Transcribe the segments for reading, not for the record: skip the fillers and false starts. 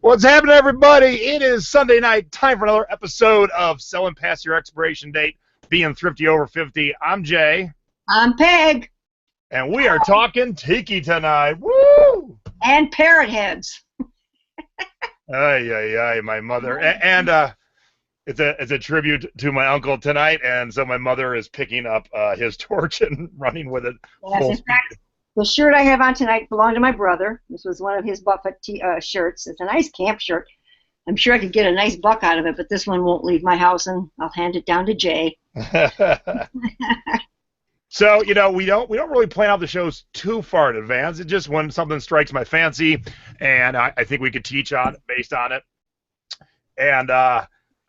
What's happening, everybody? It is Sunday night. Time for another episode of Selling Past Your Expiration Date, Being Thrifty Over 50. I'm Jay. I'm Peg. And we are talking Tiki tonight. Woo! And parrot heads. Ay, my mother. And it's a tribute to my uncle tonight, and so my mother is picking up his torch and running with it full speed. Fact, the shirt I have on tonight belonged to my brother. This was one of his Buffett shirts. It's a nice camp shirt. I'm sure I could get a nice buck out of it, but this one won't leave my house, and I'll hand it down to Jay. So, we don't really plan out the shows too far in advance. It's just when something strikes my fancy, and I think we could teach on it, based on it. And I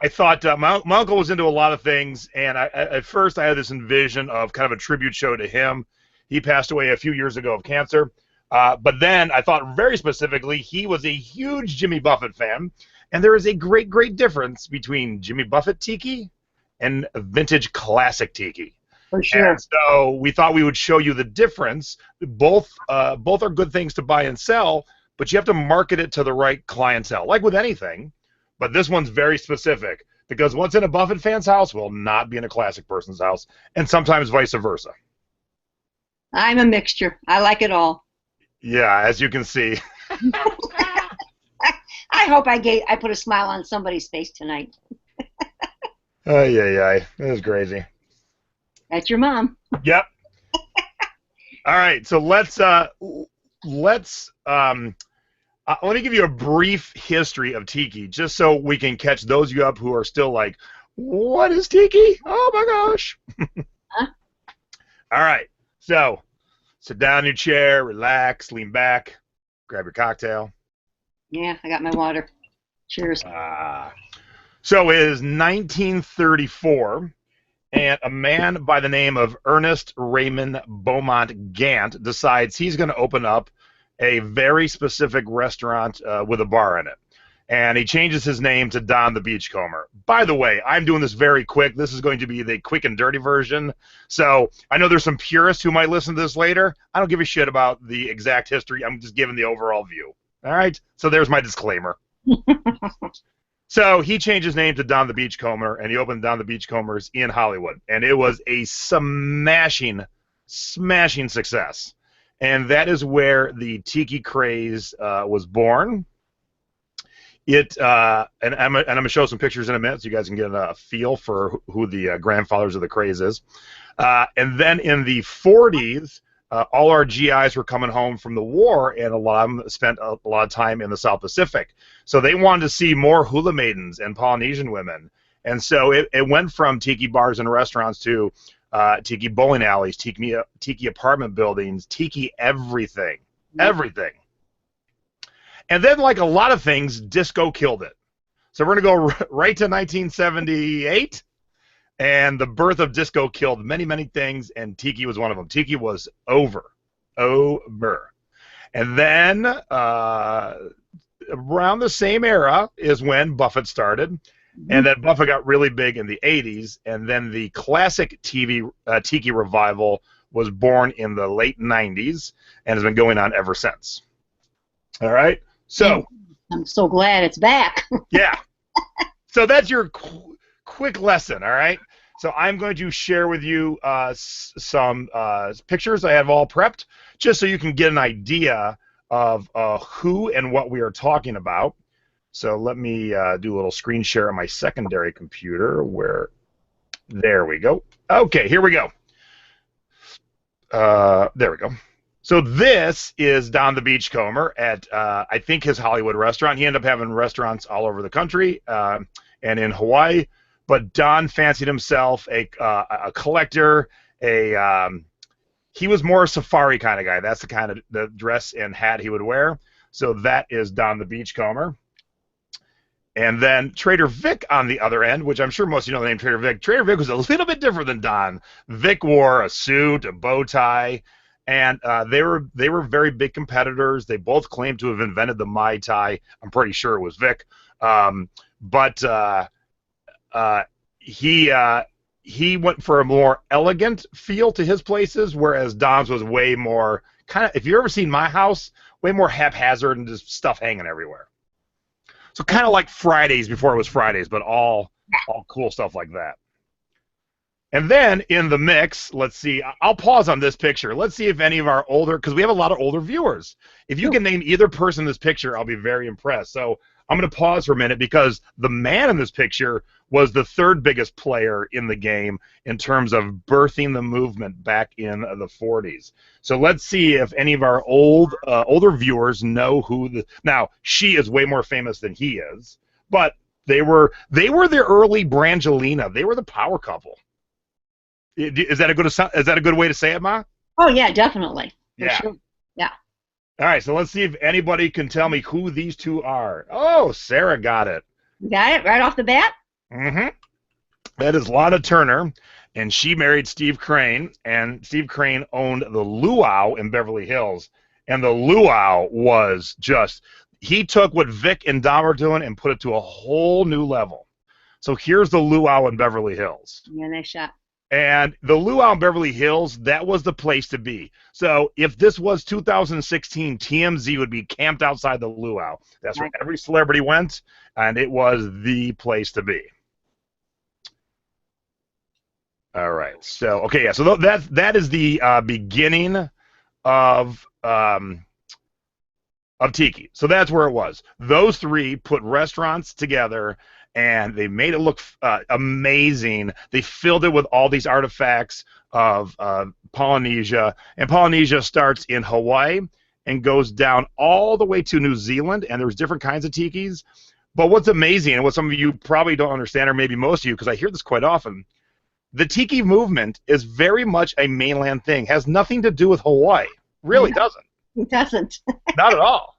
thought my uncle was into a lot of things, and at first I had this envision of kind of a tribute show to him. He passed away a few years ago of cancer. But then I thought very specifically he was a huge Jimmy Buffett fan, and there is a great, great difference between Jimmy Buffett Tiki and vintage classic Tiki. For sure. And so we thought we would show you the difference. Both are good things to buy and sell, but you have to market it to the right clientele, like with anything. But this one's very specific, because what's in a Buffett fan's house will not be in a classic person's house, and sometimes vice versa. I'm a mixture. I like it all. Yeah, as you can see. I hope I put a smile on somebody's face tonight. It is crazy. That's your mom. Yep. All right, so let's let me give you a brief history of Tiki, just so we can catch those of you up who are still like, what is Tiki? Oh my gosh. Huh? All right, so sit down in your chair, relax, lean back, grab your cocktail. Yeah, I got my water. Cheers. So it is 1934, and a man by the name of Ernest Raymond Beaumont Gant decides he's going to open up a very specific restaurant with a bar in it. And he changes his name to Don the Beachcomber. By the way, I'm doing this very quick. This is going to be the quick and dirty version. So I know there's some purists who might listen to this later. I don't give a shit about the exact history. I'm just giving the overall view. All right? So there's my disclaimer. So he changed his name to Don the Beachcomber, and he opened Don the Beachcombers in Hollywood. And it was a smashing success. And that is where the Tiki craze was born. And I'm going to show some pictures in a minute so you guys can get a feel for who the grandfathers of the craze is. And then in the 40s, all our GIs were coming home from the war, and a lot of them spent a lot of time in the South Pacific. So they wanted to see more hula maidens and Polynesian women. And so it went from Tiki bars and restaurants to Tiki bowling alleys, Tiki apartment buildings, Tiki everything. Everything. And then, like a lot of things, disco killed it. So we're going to go right to 1978, and the birth of disco killed many, many things, and Tiki was one of them. Tiki was over. And then around the same era is when Buffett started, and then Buffett got really big in the 80s, and then the classic Tiki revival was born in the late 90s and has been going on ever since. All right? So I'm so glad it's back. Yeah. So that's your quick lesson, all right? So I'm going to share with you some pictures I have all prepped, just so you can get an idea of who and what we are talking about. So let me do a little screen share on my secondary computer there we go. Okay, here we go. There we go. So this is Don the Beachcomber at, I think, his Hollywood restaurant. He ended up having restaurants all over the country and in Hawaii. But Don fancied himself a collector. He was more a safari kind of guy. That's the kind of the dress and hat he would wear. So that is Don the Beachcomber. And then Trader Vic on the other end, which I'm sure most of you know the name Trader Vic. Trader Vic was a little bit different than Don. Vic wore a suit, a bow tie. And they were very big competitors. They both claimed to have invented the Mai Tai. I'm pretty sure it was Vic. But he went for a more elegant feel to his places, whereas Don's was way more kind of, if you've ever seen my house, way more haphazard and just stuff hanging everywhere. So kind of like Fridays before it was Fridays, but all cool stuff like that. And then in the mix, let's see, I'll pause on this picture. Let's see if any of our older, because we have a lot of older viewers. If you can name either person in this picture, I'll be very impressed. So I'm going to pause for a minute because the man in this picture was the third biggest player in the game in terms of birthing the movement back in the 40s. So let's see if any of our older viewers know who the. Now, she is way more famous than he is, but they were the early Brangelina. They were the power couple. Is that a good way to say it, Ma? Oh yeah, definitely. For Yeah. sure. Yeah. All right, so let's see if anybody can tell me who these two are. Oh, Sarah got it. You got it right off the bat? Mm-hmm. That is Lana Turner, and she married Steve Crane, and Steve Crane owned the Luau in Beverly Hills, and the Luau was just, he took what Vic and Dom were doing and put it to a whole new level. So here's the Luau in Beverly Hills. Yeah, nice shot. And the Luau in Beverly Hills, that was the place to be. So if this was 2016, TMZ would be camped outside the Luau. That's where every celebrity went, and it was the place to be. All right. So, okay, yeah. So that is the beginning of Tiki. So that's where it was. Those three put restaurants together, and they made it look amazing. They filled it with all these artifacts of Polynesia, and Polynesia starts in Hawaii and goes down all the way to New Zealand, and there's different kinds of tikis. But what's amazing, and what some of you probably don't understand, or maybe most of you, because I hear this quite often, the tiki movement is very much a mainland thing. Has nothing to do with Hawaii. Really doesn't. It doesn't. Not at all.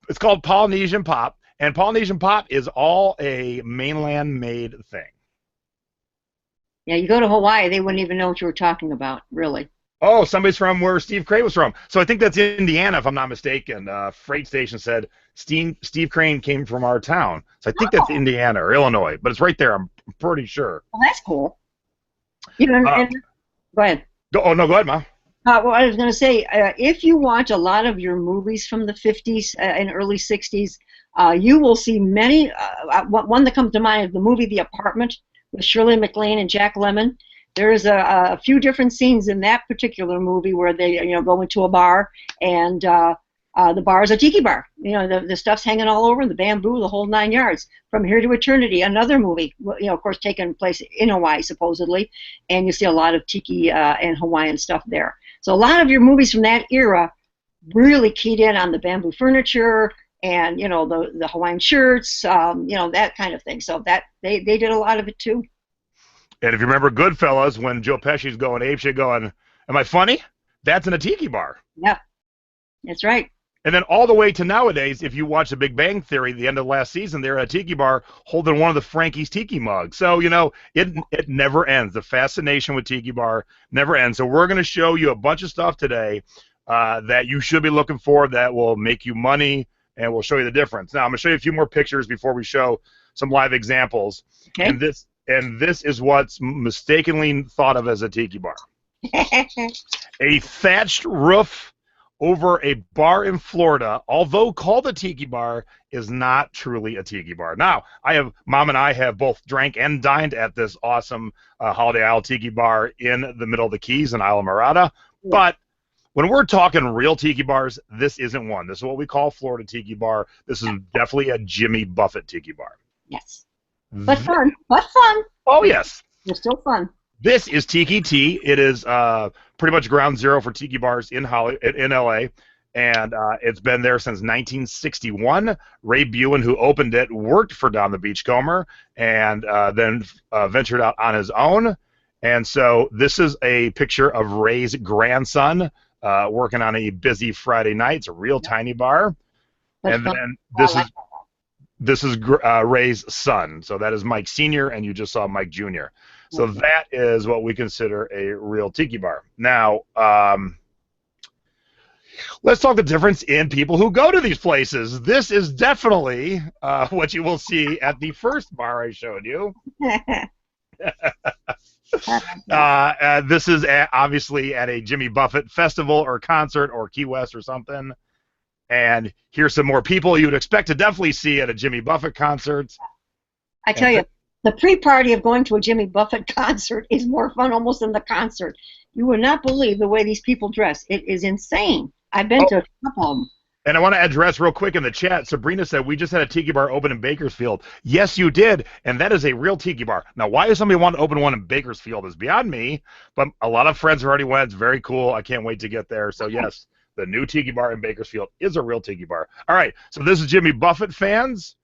It's called Polynesian pop. And Polynesian pop is all a mainland-made thing. Yeah, you go to Hawaii, they wouldn't even know what you were talking about, really. Oh, somebody's from where Steve Crane was from. So I think that's Indiana, if I'm not mistaken. Freight station said Steve Crane came from our town. So I think that's Indiana or Illinois, but it's right there. I'm pretty sure. Well, that's cool. You know, go ahead. Go ahead, Ma. Well, I was going to say, if you watch a lot of your movies from the 50s and early 60s, you will see many. One that comes to mind is the movie The Apartment with Shirley MacLaine and Jack Lemmon. There's a few different scenes in that particular movie where they, go into a bar, and the bar is a tiki bar. The stuff's hanging all over, the bamboo, the whole 9 yards. From Here to Eternity, another movie, of course, taking place in Hawaii, supposedly, and you see a lot of tiki and Hawaiian stuff there. So a lot of your movies from that era really keyed in on the bamboo furniture and, the Hawaiian shirts, that kind of thing. So that they did a lot of it, too. And if you remember Goodfellas, when Joe Pesci's going apeshit going, am I funny? That's in a tiki bar. Yep, that's right. And then all the way to nowadays, if you watch The Big Bang Theory, the end of last season, they're at a tiki bar holding one of the Frankie's tiki mugs. So, it never ends. The fascination with tiki bar never ends. So we're going to show you a bunch of stuff today that you should be looking for that will make you money, and we'll show you the difference. Now, I'm going to show you a few more pictures before we show some live examples. Okay. And this is what's mistakenly thought of as a tiki bar. A thatched roof over a bar in Florida, although called a tiki bar, is not truly a tiki bar. Now, Mom and I have both drank and dined at this awesome Holiday Isle tiki bar in the middle of the Keys in Isla Morada, but when we're talking real tiki bars, this isn't one. This is what we call Florida tiki bar. This is definitely a Jimmy Buffett tiki bar. Yes. But fun. But fun. Oh, yes. They're still fun. This is Tiki Tea. It is pretty much ground zero for tiki bars in LA, and it's been there since 1961. Ray Buin, who opened it, worked for Don the Beachcomber, and then ventured out on his own. And so this is a picture of Ray's grandson working on a busy Friday night. It's a real tiny bar. That's and fun. then this is Ray's son. So that is Mike Sr., and you just saw Mike Jr. So that is what we consider a real tiki bar. Now, let's talk the difference in people who go to these places. This is definitely what you will see at the first bar I showed you. This is obviously at a Jimmy Buffett festival or concert or Key West or something. And here's some more people you would expect to definitely see at a Jimmy Buffett concert. I tell you, the pre-party of going to a Jimmy Buffett concert is more fun almost than the concert. You would not believe the way these people dress. It is insane. I've been to a couple of them. And I want to address real quick in the chat, Sabrina said, we just had a tiki bar open in Bakersfield. Yes, you did, and that is a real tiki bar. Now, why does somebody want to open one in Bakersfield is beyond me, but a lot of friends have already went. It's very cool. I can't wait to get there. So, yes, the new tiki bar in Bakersfield is a real tiki bar. All right, so this is Jimmy Buffett fans.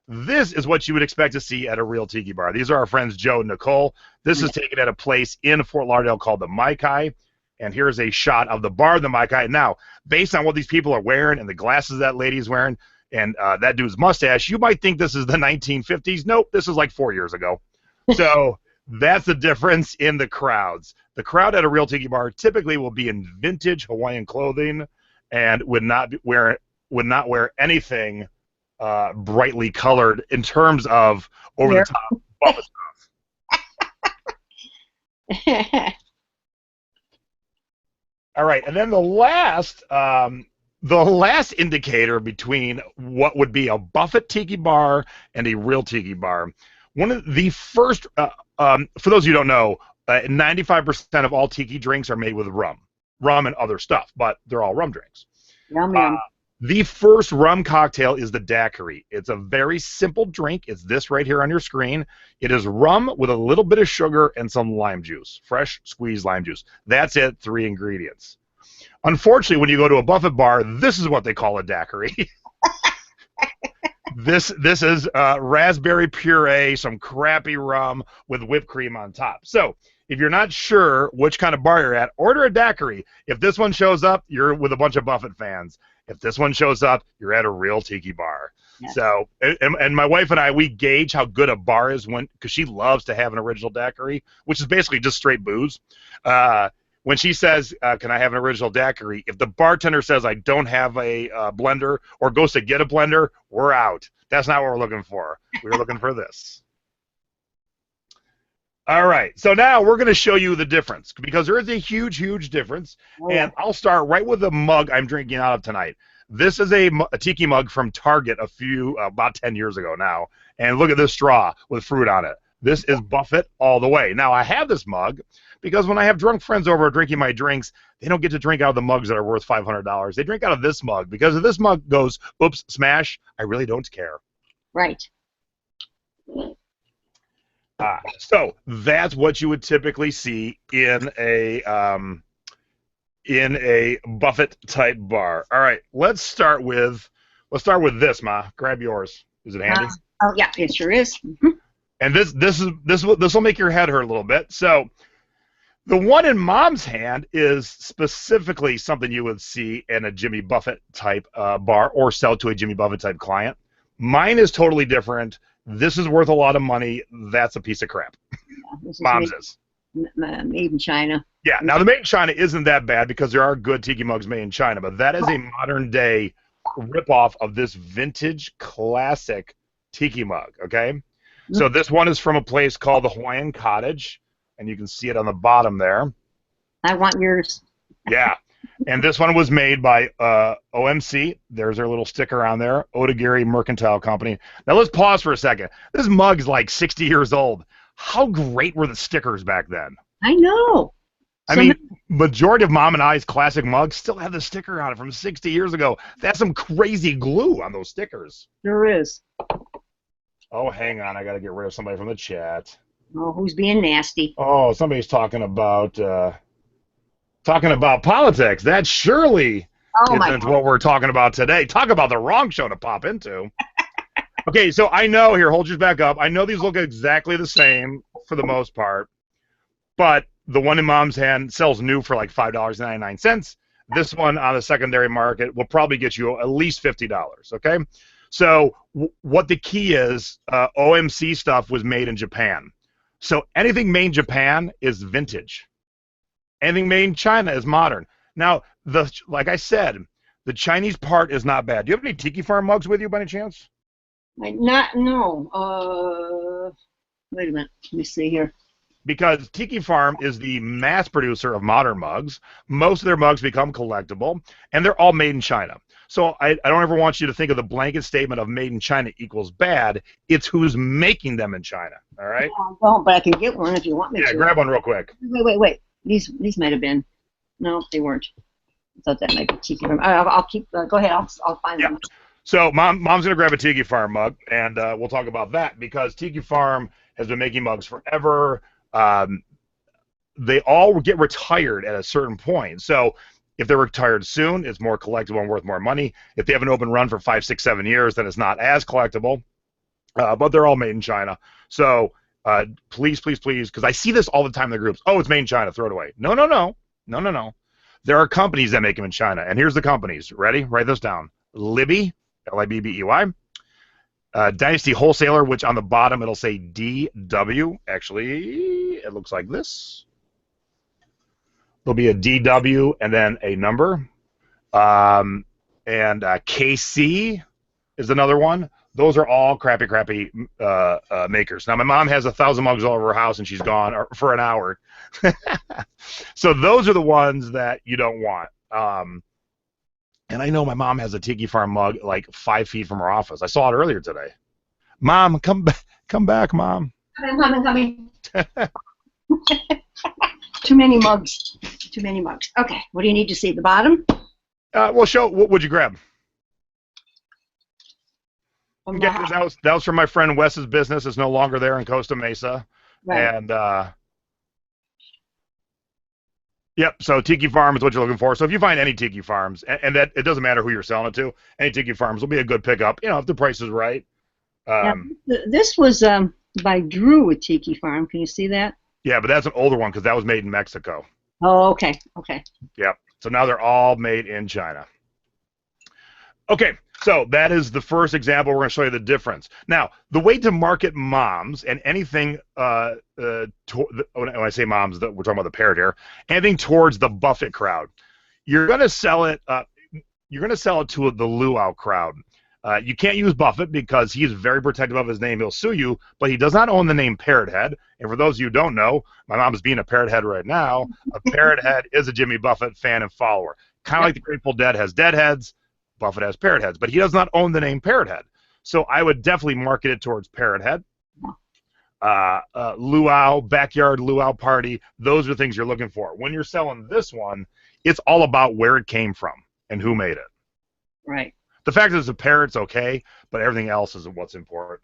This is what you would expect to see at a real tiki bar. These are our friends Joe and Nicole. This is taken at a place in Fort Lauderdale called the Mai Kai. And here's a shot of the bar, the Mai Kai. Now, based on what these people are wearing and the glasses that lady's wearing and that dude's mustache, you might think this is the 1950s. Nope, this is like 4 years ago. So that's the difference in the crowds. The crowd at a real tiki bar typically will be in vintage Hawaiian clothing and would not wear anything brightly colored in terms of over-the-top Buffett stuff. All right, and then the last indicator between what would be a Buffett tiki bar and a real tiki bar, one of the first, for those of you who don't know, 95% of all tiki drinks are made with rum and other stuff, but they're all rum drinks. Yum, yum. The first rum cocktail is the daiquiri. It's a very simple drink. It's this right here on your screen. It is rum with a little bit of sugar and some lime juice, fresh squeezed lime juice. That's it, 3 ingredients. Unfortunately, when you go to a Buffett bar, this is what they call a daiquiri. This is raspberry puree, some crappy rum with whipped cream on top. So if you're not sure which kind of bar you're at, order a daiquiri. If this one shows up, you're with a bunch of Buffett fans. If this one shows up, you're at a real tiki bar. Yeah. So, and my wife and I, we gauge how good a bar is because she loves to have an original daiquiri, which is basically just straight booze. When she says, can I have an original daiquiri, if the bartender says I don't have a blender or goes to get a blender, we're out. That's not what we're looking for. We're looking for this. All right, so now we're going to show you the difference because there is a huge, huge difference. Oh, yeah. And I'll start right with the mug I'm drinking out of tonight. This is a tiki mug from Target about 10 years ago now. And look at this straw with fruit on it. This is Buffett all the way. Now, I have this mug because when I have drunk friends over drinking my drinks, they don't get to drink out of the mugs that are worth $500. They drink out of this mug because if this mug goes, oops, smash, I really don't care. Right. So that's what you would typically see in a Buffett type bar. All right, let's start with this, Ma. Grab yours. Is it handy? Oh yeah, it sure is. Mm-hmm. And this will make your head hurt a little bit. So the one in Mom's hand is specifically something you would see in a Jimmy Buffett type bar or sell to a Jimmy Buffett type client. Mine is totally different. This is worth a lot of money. That's a piece of crap. Yeah, Mom's is. Made in China. Yeah, now the made in China isn't that bad because there are good tiki mugs made in China, but that is a modern day ripoff of this vintage classic tiki mug, okay? Mm-hmm. So this one is from a place called the Hawaiian Cottage, and you can see it on the bottom there. I want yours. Yeah. And this one was made by OMC. There's their little sticker on there, Otagiri Mercantile Company. Now let's pause for a second. This mug's like 60 years old. How great were the stickers back then? I know. I mean, majority of Mom and I's classic mugs still have the sticker on it from 60 years ago. That's some crazy glue on those stickers. There is. Oh, hang on. I got to get rid of somebody from the chat. Oh, who's being nasty? Oh, somebody's talking about politics. That surely isn't what we're talking about today. Talk about the wrong show to pop into. Okay, so I know, here, hold yours back up. I know these look exactly the same for the most part, but the one in Mom's hand sells new for like $5.99. This one on the secondary market will probably get you at least $50, okay? So what the key is, OMC stuff was made in Japan. So anything made in Japan is vintage. Anything made in China is modern. Now, like I said, the Chinese part is not bad. Do you have any Tiki Farm mugs with you by any chance? No. Wait a minute. Let me see here. Because Tiki Farm is the mass producer of modern mugs. Most of their mugs become collectible, and they're all made in China. So I don't ever want you to think of the blanket statement of made in China equals bad. It's who's making them in China. All right? Well, but I can get one if you want me Yeah, to. grab one real quick. Wait. These might have been. No, they weren't. I thought that might be Tiki. I'll keep. Go ahead. I'll find them. So mom's gonna grab a Tiki Farm mug, and we'll talk about that because Tiki Farm has been making mugs forever. They all get retired at a certain point. So if they're retired soon, it's more collectible and worth more money. If they have an open run for 5, 6, 7 years, then it's not as collectible. But they're all made in China. So please, because I see this all the time in the groups. Oh, it's made in China. Throw it away. No. There are companies that make them in China, and here's the companies. Ready? Write this down. Libby, Libbey. Dynasty Wholesaler, which on the bottom it'll say DW. Actually, it looks like this. There'll be a DW and then a number. And KC is another one. Those are all crappy makers. Now, my mom has 1,000 mugs all over her house, and she's gone for an hour. So those are the ones that you don't want. And I know my mom has a Tiki Farm mug like 5 feet from her office. I saw it earlier today. Mom, come back, Mom. Coming. Too many mugs. Okay, what do you need to see? The bottom? Well, show. What would you grab? That was from my friend Wes's business. It's no longer there in Costa Mesa. Right. And yep. So Tiki Farm is what you're looking for. So if you find any Tiki Farms, and that it doesn't matter who you're selling it to, any Tiki Farms will be a good pickup. You know, if the price is right. This was by Drew with Tiki Farm. Can you see that? Yeah, but that's an older one because that was made in Mexico. Oh, okay. Yep. So now they're all made in China. Okay, so that is the first example. We're going to show you the difference. Now, the way to market moms and anything, when I say moms, we're talking about the parrot here, anything towards the Buffett crowd. You're going to sell it. You're going to sell it to the luau crowd. You can't use Buffett because he's very protective of his name. He'll sue you, but he does not own the name Parrot Head. And for those of you who don't know, my mom is being a Parrot Head right now. A Parrot Head is a Jimmy Buffett fan and follower. Kind of like the Grateful Dead has Dead Heads, Buffett has Parrot Heads, but he does not own the name Parrot Head. So I would definitely market it towards Parrot Head. Luau, backyard luau party, those are things you're looking for. When you're selling this one, it's all about where it came from and who made it. Right. The fact that it's a parrot's okay, but everything else is what's important.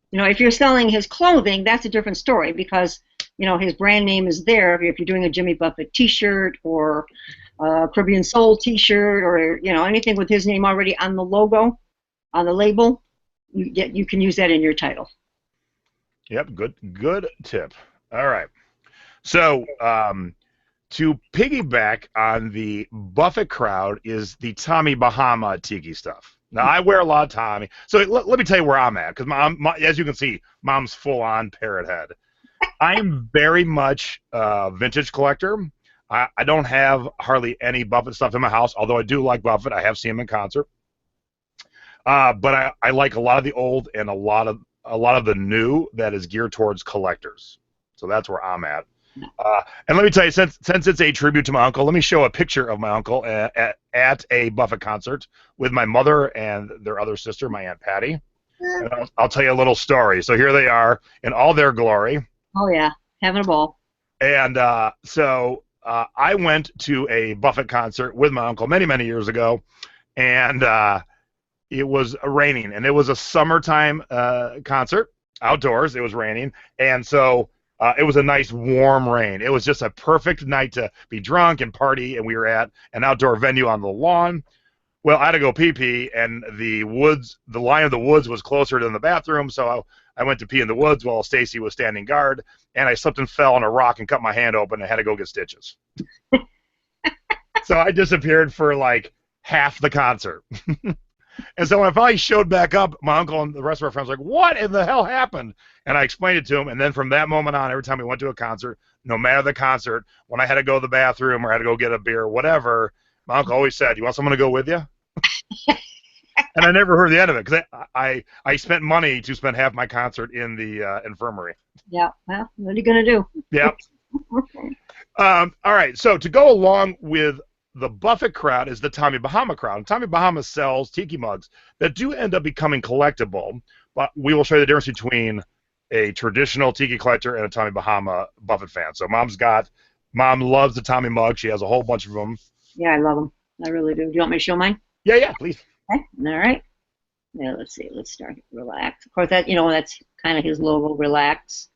You know, if you're selling his clothing, that's a different story because, you know, his brand name is there. If you're doing a Jimmy Buffett T-shirt or a Caribbean Soul T-shirt or, you know, anything with his name already on the logo, on the label, you can use that in your title. Yep, good tip. All right. So, to piggyback on the Buffett crowd is the Tommy Bahama Tiki stuff. Now, I wear a lot of Tommy. So let me tell you where I'm at, because as you can see, Mom's full-on Parrot Head. I'm very much a vintage collector. I don't have hardly any Buffett stuff in my house, although I do like Buffett. I have seen him in concert. But I like a lot of the old and a lot of the new that is geared towards collectors. So that's where I'm at. And let me tell you, since it's a tribute to my uncle, let me show a picture of my uncle at a Buffett concert with my mother and their other sister, my Aunt Patty. And I'll tell you a little story. So here they are in all their glory. Oh, yeah, having a ball. And so I went to a Buffett concert with my uncle many, many years ago, and it was raining, and it was a summertime concert, outdoors. It was raining, and so it was a nice warm rain. It was just a perfect night to be drunk and party, and we were at an outdoor venue on the lawn. Well, I had to go pee-pee, and the line of the woods was closer than the bathroom, so I went to pee in the woods while Stacy was standing guard, and I slipped and fell on a rock and cut my hand open and had to go get stitches. So I disappeared for like half the concert. And so when I finally showed back up, my uncle and the rest of our friends were like, what in the hell happened? And I explained it to him, and then from that moment on, every time we went to a concert, no matter the concert, when I had to go to the bathroom or had to go get a beer or whatever, my uncle always said, you want someone to go with you? And I never heard the end of it because I spent money to spend half my concert in the infirmary. Yeah, well, what are you going to do? Yeah. All right, so to go along with the Buffett crowd is the Tommy Bahama crowd. And Tommy Bahama sells tiki mugs that do end up becoming collectible, but we will show you the difference between a traditional tiki collector and a Tommy Bahama Buffett fan. So Mom loves the Tommy mug. She has a whole bunch of them. Yeah, I love them. I really do. Do you want me to show mine? Yeah, please. Okay. All right. Yeah, let's see. Let's start. Relax. Of course, that's kind of his logo, relax.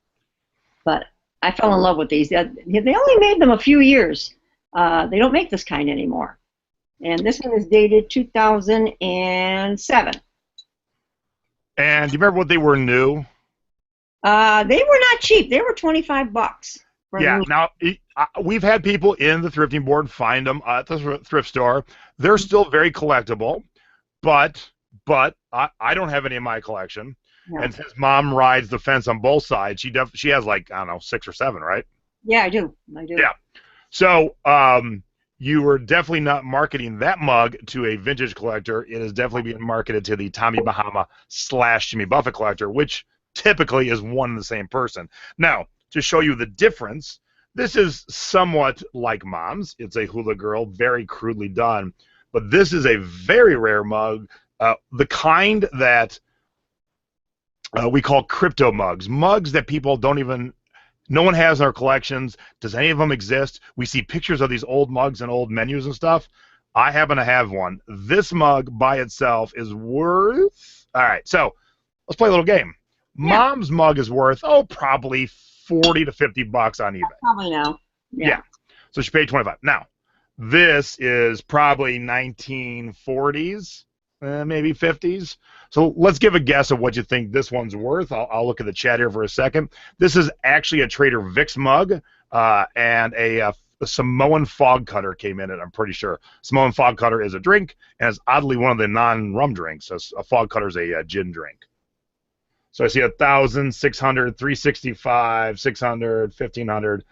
But I fell in love with these. They only made them a few years. They don't make this kind anymore. And this one is dated 2007. And do you remember what they were new? They were not cheap. They were $25. Yeah. Now we've had people in the thrifting board find them at the thrift store. They're still very collectible, but I don't have any in my collection. No. And since Mom rides the fence on both sides, she has like, I don't know, 6 or 7, right? Yeah, I do. Yeah. So you were definitely not marketing that mug to a vintage collector. It is definitely being marketed to the Tommy Bahama / Jimmy Buffett collector, which typically is one and the same person. Now, to show you the difference, this is somewhat like Mom's. It's a hula girl, very crudely done. But this is a very rare mug, the kind that we call crypto mugs. Mugs that people no one has in their collections. Does any of them exist? We see pictures of these old mugs and old menus and stuff. I happen to have one. This mug by itself is worth... All right, so let's play a little game. Yeah. Mom's mug is worth, probably $40 to $50 on eBay. Probably now. Yeah. So she paid $25. Now, this is probably 1940s, maybe 50s. So let's give a guess of what you think this one's worth. I'll look at the chat here for a second. This is actually a Trader Vic's mug, and a Samoan fog cutter came in it, I'm pretty sure. Samoan fog cutter is a drink, and it's oddly one of the non-rum drinks. So a fog cutter is a gin drink. So I see 1,000, 600, 365, 600, 1,500,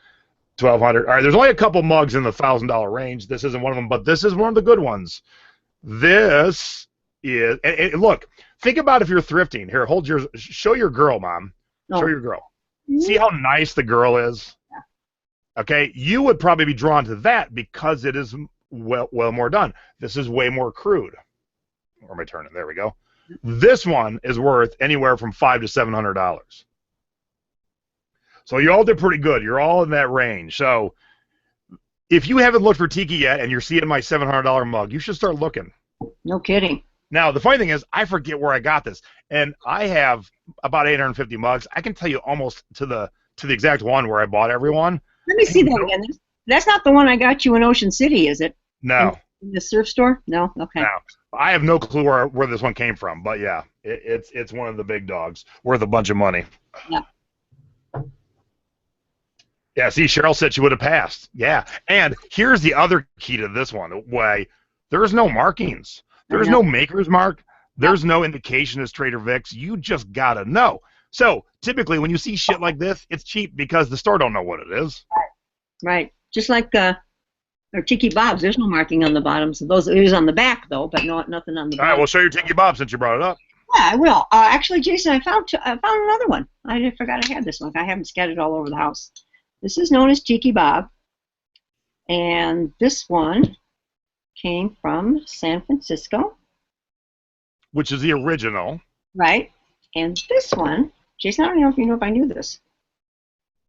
1,200. All right, there's only a couple mugs in the $1,000 range. This isn't one of them, but this is one of the good ones. This is, and look, think about if you're thrifting. Here, show your girl, Mom. Oh. Show your girl. See how nice the girl is? Yeah. Okay, you would probably be drawn to that because it is well more done. This is way more crude. Where am I turning? There we go. This one is worth anywhere from $500 to $700. So you all did pretty good. You're all in that range. So if you haven't looked for Tiki yet and you're seeing my $700 mug, you should start looking. No kidding. Now, the funny thing is, I forget where I got this. And I have about 850 mugs. I can tell you almost to the exact one where I bought every one. Let me see that again. That's not the one I got you in Ocean City, is it? No. In the surf store? No? Okay. No. I have no clue where this one came from, but yeah, it's one of the big dogs, worth a bunch of money. Yeah. Yeah, see, Cheryl said she would have passed. Yeah, and here's the other key to this one. Why there's no markings. There's no maker's mark. There's no indication as Trader Vic's. You just got to know. So typically when you see shit like this, it's cheap because the store don't know what it is. Right. Just like or Tiki Bob's, there's no marking on the bottoms of those. It is on the back, though, but nothing on the bottom. All right, well, show your Tiki Bob since you brought it up. Yeah, I will. Actually, Jason, I found another one. I forgot I had this one. I haven't scattered all over the house. This is known as Tiki Bob, and this one came from San Francisco. Which is the original. Right. And this one, Jason, I don't know if you know if I knew this.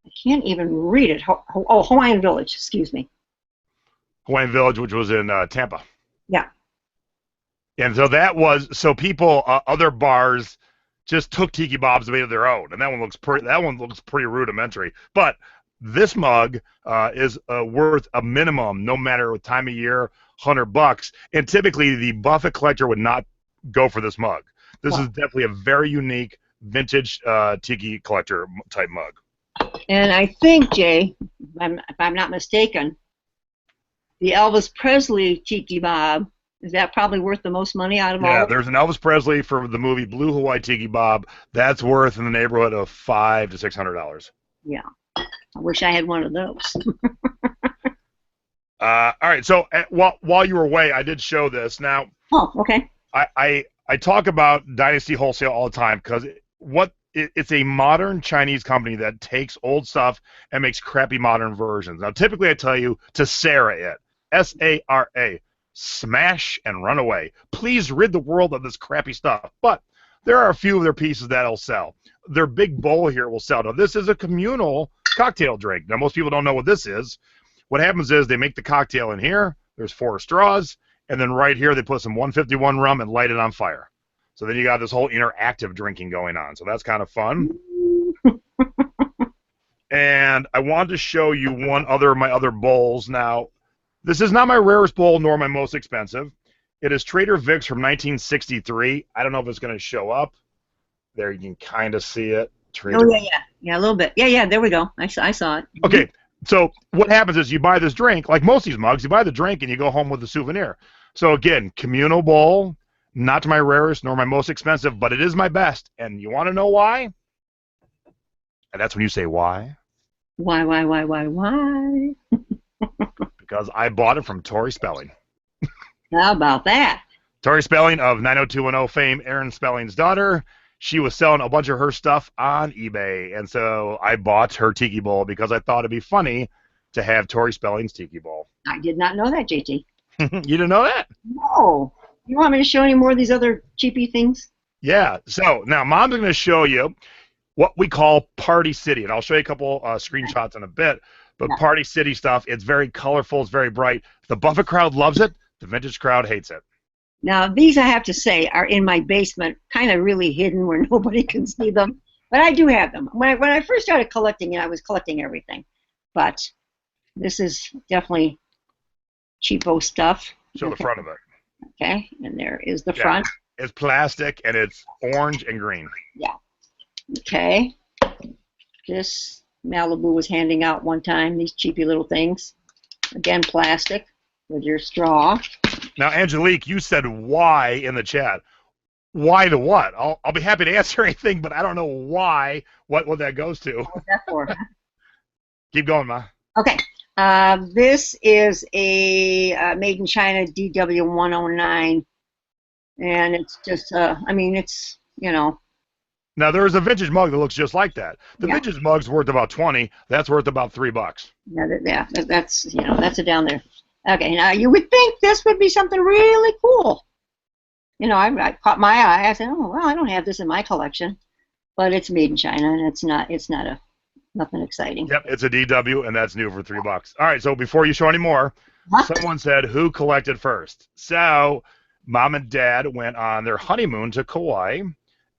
I can't even read it. Hawaiian Village, excuse me. Hawaiian Village, which was in Tampa. Yeah. And so people, other bars just took Tiki Bobs and made it their own, and that one looks pretty rudimentary. But this mug is worth a minimum, no matter what time of year, $100. And typically, the Buffett collector would not go for this mug. This is definitely a very unique vintage Tiki collector type mug. And I think, Jay, if I'm not mistaken, the Elvis Presley Tiki Bob, is that probably worth the most money out of all? Yeah, there's an Elvis Presley for the movie Blue Hawaii Tiki Bob. That's worth in the neighborhood of $500 to $600. Yeah, I wish I had one of those. All right, so while you were away, I did show this. Now, okay. I talk about Dynasty Wholesale all the time because it's a modern Chinese company that takes old stuff and makes crappy modern versions. Now, typically I tell you to Sarah it. SARA. Smash and run away. Please rid the world of this crappy stuff. But there are a few of their pieces that'll sell. Their big bowl here will sell. Now, this is a communal cocktail drink. Now, most people don't know what this is. What happens is they make the cocktail in here. There's 4 straws. And then right here, they put some 151 rum and light it on fire. So then you got this whole interactive drinking going on. So that's kind of fun. And I wanted to show you one other of my other bowls. Now, this is not my rarest bowl nor my most expensive. It is Trader Vic's from 1963. I don't know if it's going to show up. There, you can kind of see it. Oh, yeah. Yeah, a little bit. Yeah, there we go. I saw it. Okay, so what happens is you buy this drink, like most of these mugs, you buy the drink and you go home with a souvenir. So again, communal bowl, not my rarest nor my most expensive, but it is my best. And you want to know why? And that's when you say why. Why? Because I bought it from Tori Spelling. How about that? Tori Spelling of 90210 fame, Aaron Spelling's daughter. She was selling a bunch of her stuff on eBay, and so I bought her Tiki Bowl because I thought it'd be funny to have Tori Spelling's Tiki Bowl. I did not know that, JT. You didn't know that? No. You want me to show any more of these other cheapy things? Yeah. So now Mom's going to show you what we call Party City, and I'll show you a couple screenshots in a bit. But Yeah. Party City stuff, it's very colorful, it's very bright. The Buffett crowd loves it. The vintage crowd hates it. Now, these, I have to say, are in my basement, kind of really hidden where nobody can see them. But I do have them. When I first started collecting, I was collecting everything. But this is definitely cheapo stuff. Show the front of it. Okay, and there is the front. It's plastic, and it's orange and green. Yeah. Okay. This Malibu was handing out one time, these cheapy little things. Again, plastic with your straw. Now, Angelique, you said why in the chat. Why the what? I'll be happy to answer anything, but I don't know why, what that goes to. What's that for? Keep going, Ma. Okay. This is a made in China DW109. And it's just, it's, Now, there's a vintage mug that looks just like that. The Yeah. vintage mug's worth about 20. That's worth about $3. that's it down there. Okay, now you would think this would be something really cool. I caught my eye. I said, oh, well, I don't have this in my collection. But it's made in China, and it's nothing exciting. Yep, it's a DW, and that's new for $3. All right, so before you show any more, someone said, who collected first? So, Mom and Dad went on their honeymoon to Kauai,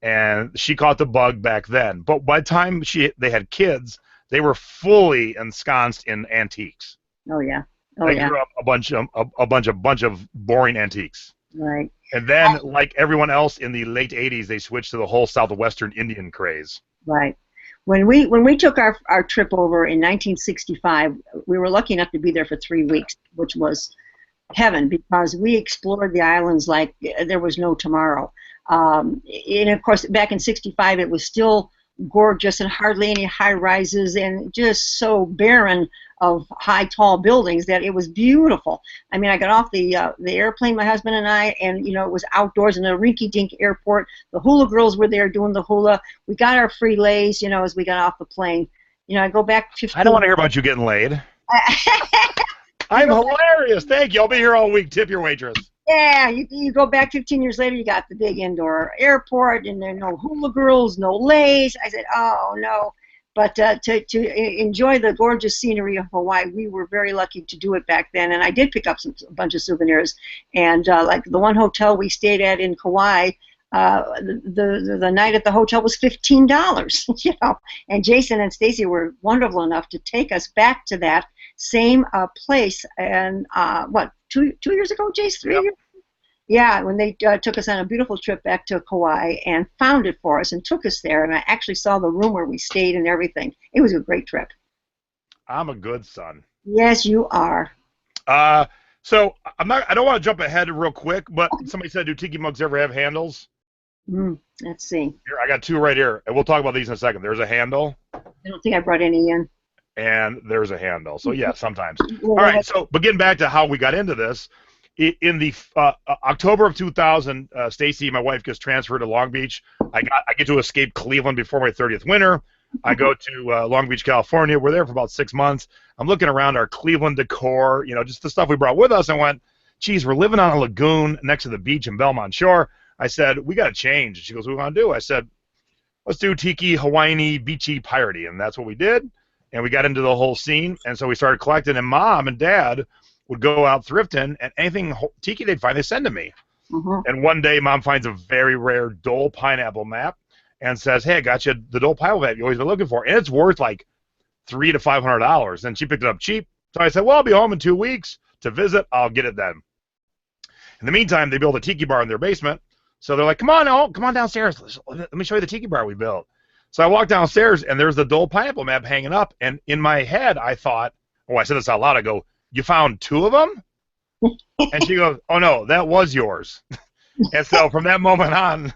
and she caught the bug back then. But by the time they had kids, they were fully ensconced in antiques. Oh, yeah. They grew up a bunch of boring antiques. Right. And then, like everyone else in the late 80s, they switched to the whole southwestern Indian craze. Right. When we took our trip over in 1965, we were lucky enough to be there for 3 weeks, which was heaven because we explored the islands like there was no tomorrow. And of course, back in '65, it was still gorgeous and hardly any high rises and just so barren of high, tall buildings that it was beautiful. I mean, I got off the airplane, my husband and I, and it was outdoors in a rinky-dink airport. The hula girls were there doing the hula. We got our free lays, as we got off the plane. I go back 15. I don't want to hear about you getting laid. I'm hilarious. Thank you. I'll be here all week. Tip your waitress. Yeah, you go back 15 years later, you got the big indoor airport, and there are no hula girls, no lays. I said, oh, no. But to enjoy the gorgeous scenery of Hawaii, we were very lucky to do it back then. And I did pick up a bunch of souvenirs. And like the one hotel we stayed at in Kauai, the night at the hotel was $15, And Jason and Stacy were wonderful enough to take us back to that same place. And two years ago, Jason? 3 years? Yeah, when they took us on a beautiful trip back to Kauai and found it for us and took us there, and I actually saw the room where we stayed and everything. It was a great trip. I'm a good son. Yes, you are. So I don't want to jump ahead real quick, but somebody said, do tiki mugs ever have handles? Let's see. Here, I got 2 right here, and we'll talk about these in a second. There's a handle. I don't think I brought any in. And there's a handle. So yeah, sometimes. All right. So, but getting back to how we got into this. In the October of 2000, Stacy, my wife, gets transferred to Long Beach. I get to escape Cleveland before my 30th winter. I go to Long Beach, California. We're there for about 6 months. I'm looking around our Cleveland decor, just the stuff we brought with us, and went, geez, we're living on a lagoon next to the beach in Belmont Shore. I said, we got to change. She goes, what do we want to do? I said, let's do tiki, Hawaiian, beachy, piratey. And that's what we did. And we got into the whole scene. And so we started collecting. And Mom and Dad would go out thrifting, and anything tiki they'd find, they send to me. Mm-hmm. And one day, Mom finds a very rare Dole pineapple map and says, hey, I got you the Dole pineapple map you've always been looking for. And it's worth like $300 to $500. And she picked it up cheap. So I said, well, I'll be home in 2 weeks to visit. I'll get it then. In the meantime, they built a tiki bar in their basement. So they're like, come on downstairs. Let me show you the tiki bar we built. So I walked downstairs, and there's the Dole pineapple map hanging up. And in my head, I thought, I said this out loud. I go, you found 2 of them? And she goes, oh, no, that was yours. And so from that moment on,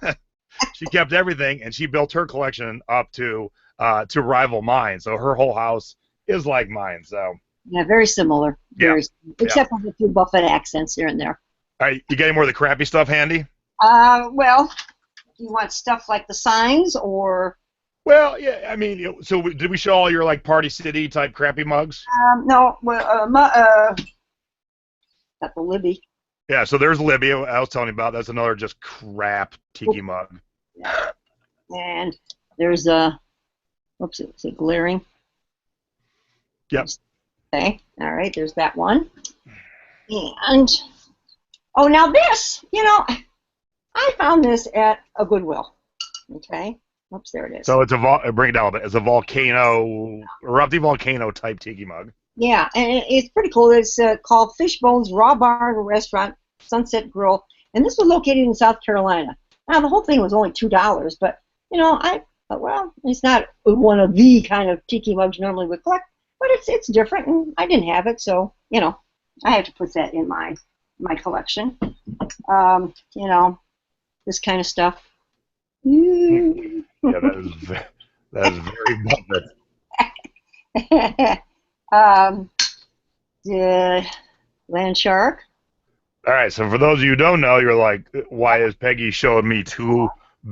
she kept everything, and she built her collection up to rival mine. So her whole house is like mine. So yeah, very similar. Yeah. Except for a few Buffett accents here and there. All right, you got any more of the crappy stuff handy? Well, do you want stuff like the signs or? Well, yeah, I mean, so did we show all your like Party City type crappy mugs? No, well, got the Libby. Yeah, so there's Libby I was telling you about. That's another just crap tiki mug. Yeah. And there's a, oops, is it glaring? Yep. Okay, all right, there's that one. And, oh, now this, I found this at a Goodwill. Okay, oops, there it is. So it's bring it down a bit. It's a volcano, erupting volcano type tiki mug. Yeah, and it's pretty cool. It's called Fishbone's Raw Bar and Restaurant, Sunset Grill, and this was located in South Carolina. Now, the whole thing was only $2, but, I thought, well, it's not one of the kind of tiki mugs you normally would collect, but it's different, and I didn't have it, so, I had to put that in my collection. This kind of stuff. Yeah, that is very Buffett. The land shark. All right, so for those of you who don't know, you're like, why is Peggy showing me 2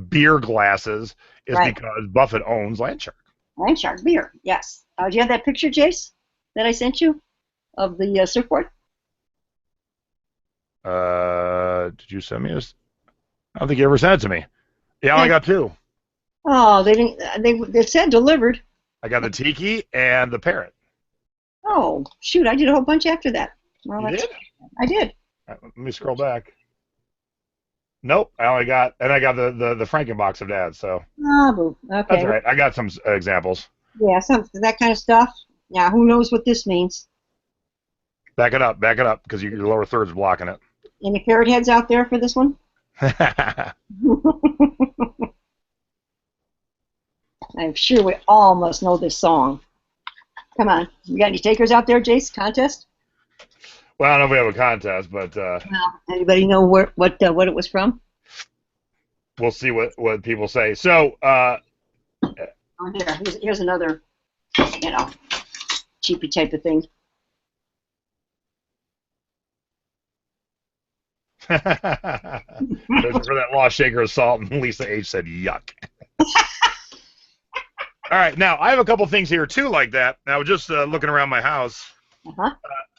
beer glasses? It's right. Because Buffett owns Land Shark. Land shark beer, yes. Do you have that picture, Jace, that I sent you of the surfboard? Did you send me this? I don't think you ever sent it to me. Yeah, I got 2. Oh, they didn't. They said delivered. I got the tiki and the parrot. Oh, shoot! I did a whole bunch after that. Well, You did? I did. Let me scroll back. Nope, I got the Frankenbox of Dad. So Oh, boo. Okay. that's all right. I got some examples. Yeah, that kind of stuff. Yeah, who knows what this means? Back it up, because your lower third's blocking it. Any parrot heads out there for this one? I'm sure we all must know this song. Come on, you got any takers out there, Jace? Contest? Well, I don't know if we have a contest, but Anybody know what it was from? we'll see what people say. So, Oh, here's another, cheapy type of thing. for that lost shaker of salt, and Lisa H said, yuck. All right, now, I have a couple things here, too, like that. I was just looking around my house. Uh-huh.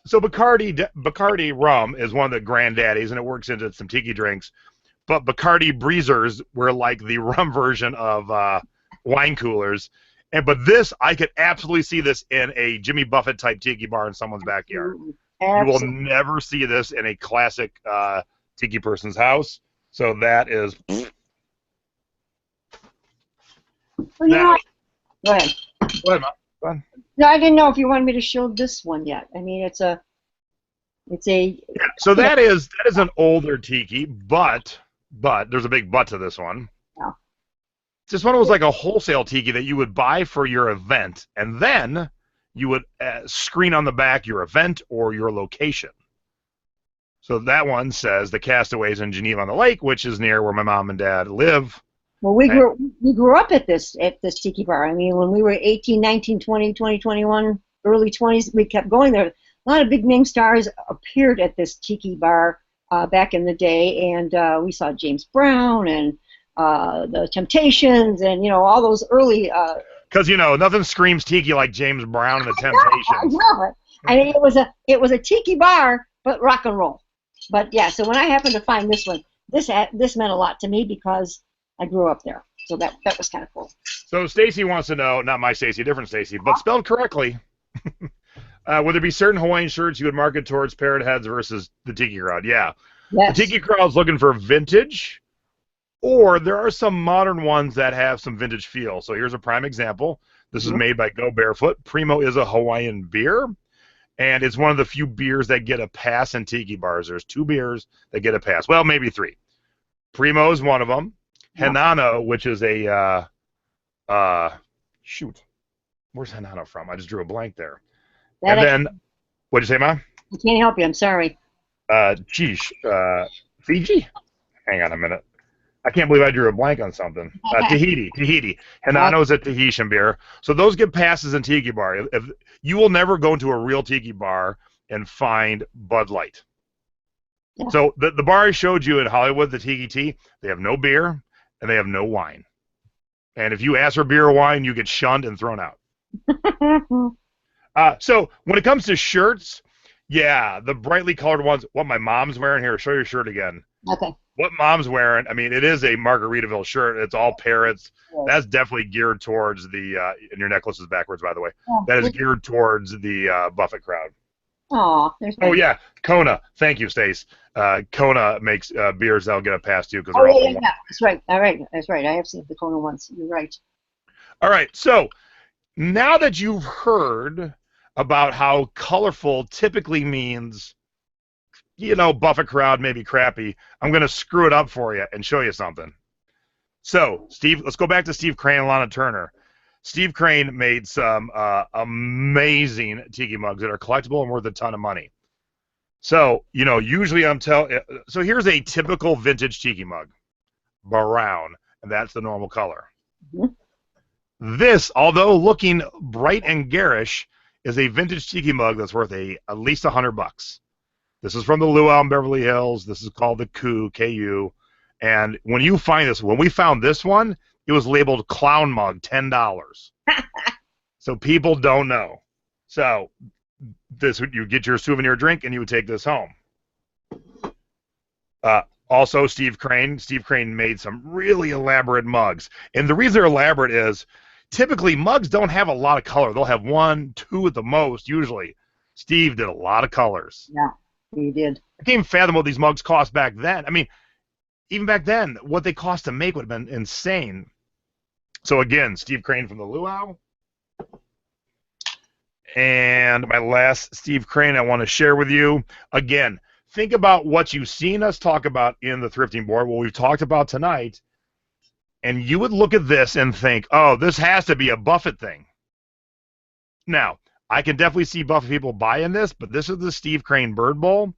So Bacardi rum is one of the granddaddies, and it works into some tiki drinks. But Bacardi breezers were like the rum version of wine coolers. But this, I could absolutely see this in a Jimmy Buffett type tiki bar in someone's backyard. Absolutely. You will never see this in a classic tiki person's house. So that is. Well, Now, go ahead. Go ahead, Mom. No, I didn't know if you wanted me to show this one yet. I mean, it's a. Yeah, so that is an older tiki, but there's a big but to this one. Yeah. This one was like a wholesale tiki that you would buy for your event, and then you would screen on the back your event or your location. So that one says the Castaways in Geneva on the Lake, which is near where my mom and dad live. Well, we grew up at this tiki bar. I mean, when we were 18, 19, 20, 21, early 20s, we kept going there. A lot of big name stars appeared at this tiki bar back in the day, and we saw James Brown and the Temptations, and all those early Because nothing screams tiki like James Brown and the I Temptations. know it. I mean, it was a tiki bar, but rock and roll. But yeah, so when I happened to find this one, this meant a lot to me because I grew up there. So that was kind of cool. So Stacy wants to know, not my Stacy, different Stacy, but spelled correctly. Would there be certain Hawaiian shirts you would market towards parrot heads versus the tiki crowd? Yeah. Yes. The tiki crowd's looking for vintage, or there are some modern ones that have some vintage feel. So here's a prime example. This is made by Go Barefoot. Primo is a Hawaiian beer, and it's one of the few beers that get a pass in tiki bars. There's 2 beers that get a pass. Well, maybe 3. Primo is one of them. Hanano, which is a shoot. Where's Hanano from? I just drew a blank there. And then, what'd you say, Mom? I can't help you. I'm sorry. Geesh. Fiji? Hang on a minute. I can't believe I drew a blank on something. Tahiti. Hanano is a Tahitian beer. So those get passes in tiki bar. If you will never go into a real tiki bar and find Bud Light. Yeah. So the bar I showed you in Hollywood, the Tiki Tea, they have no beer and they have no wine. And if you ask for beer or wine, you get shunned and thrown out. So when it comes to shirts, yeah, the brightly colored ones, what my mom's wearing here, show your shirt again. Okay. What mom's wearing, I mean, it is a Margaritaville shirt. It's all parrots. Yes. That's definitely geared towards the, and your necklace is backwards, by the way. Yeah. That is geared towards the Buffett crowd. Oh, yeah, Kona. Thank you, Stace. Kona makes beers that'll get a pass too because yeah. That's right. All right, that's right. I have seen the Kona ones. You're right. All right. So now that you've heard about how colorful typically means, Buffett crowd may be crappy, I'm going to screw it up for you and show you something. So, Steve, let's go back to Steve Crane and Lana Turner. Steve Crane made some amazing tiki mugs that are collectible and worth a ton of money. So, usually so here's a typical vintage tiki mug. Brown, and that's the normal color. Mm-hmm. This, although looking bright and garish, is a vintage tiki mug that's worth at least $100. This is from the Luau in Beverly Hills. This is called the KU. And when you find this, when we found this one, it was labeled clown mug, $10. So people don't know. So this, you get your souvenir drink and you would take this home. Also, Steve Crane made some really elaborate mugs. And the reason they're elaborate is typically mugs don't have a lot of color. They'll have 1, 2 at the most, usually. Steve did a lot of colors. Yeah, he did. I can't even fathom what these mugs cost back then. I mean, even back then, what they cost to make would have been insane. So again, Steve Crane from the Luau. And my last Steve Crane I want to share with you. Again, think about what you've seen us talk about in the thrifting board, what we've talked about tonight, and you would look at this and think, oh, this has to be a Buffett thing. Now, I can definitely see Buffett people buying this, but this is the Steve Crane Bird Bowl.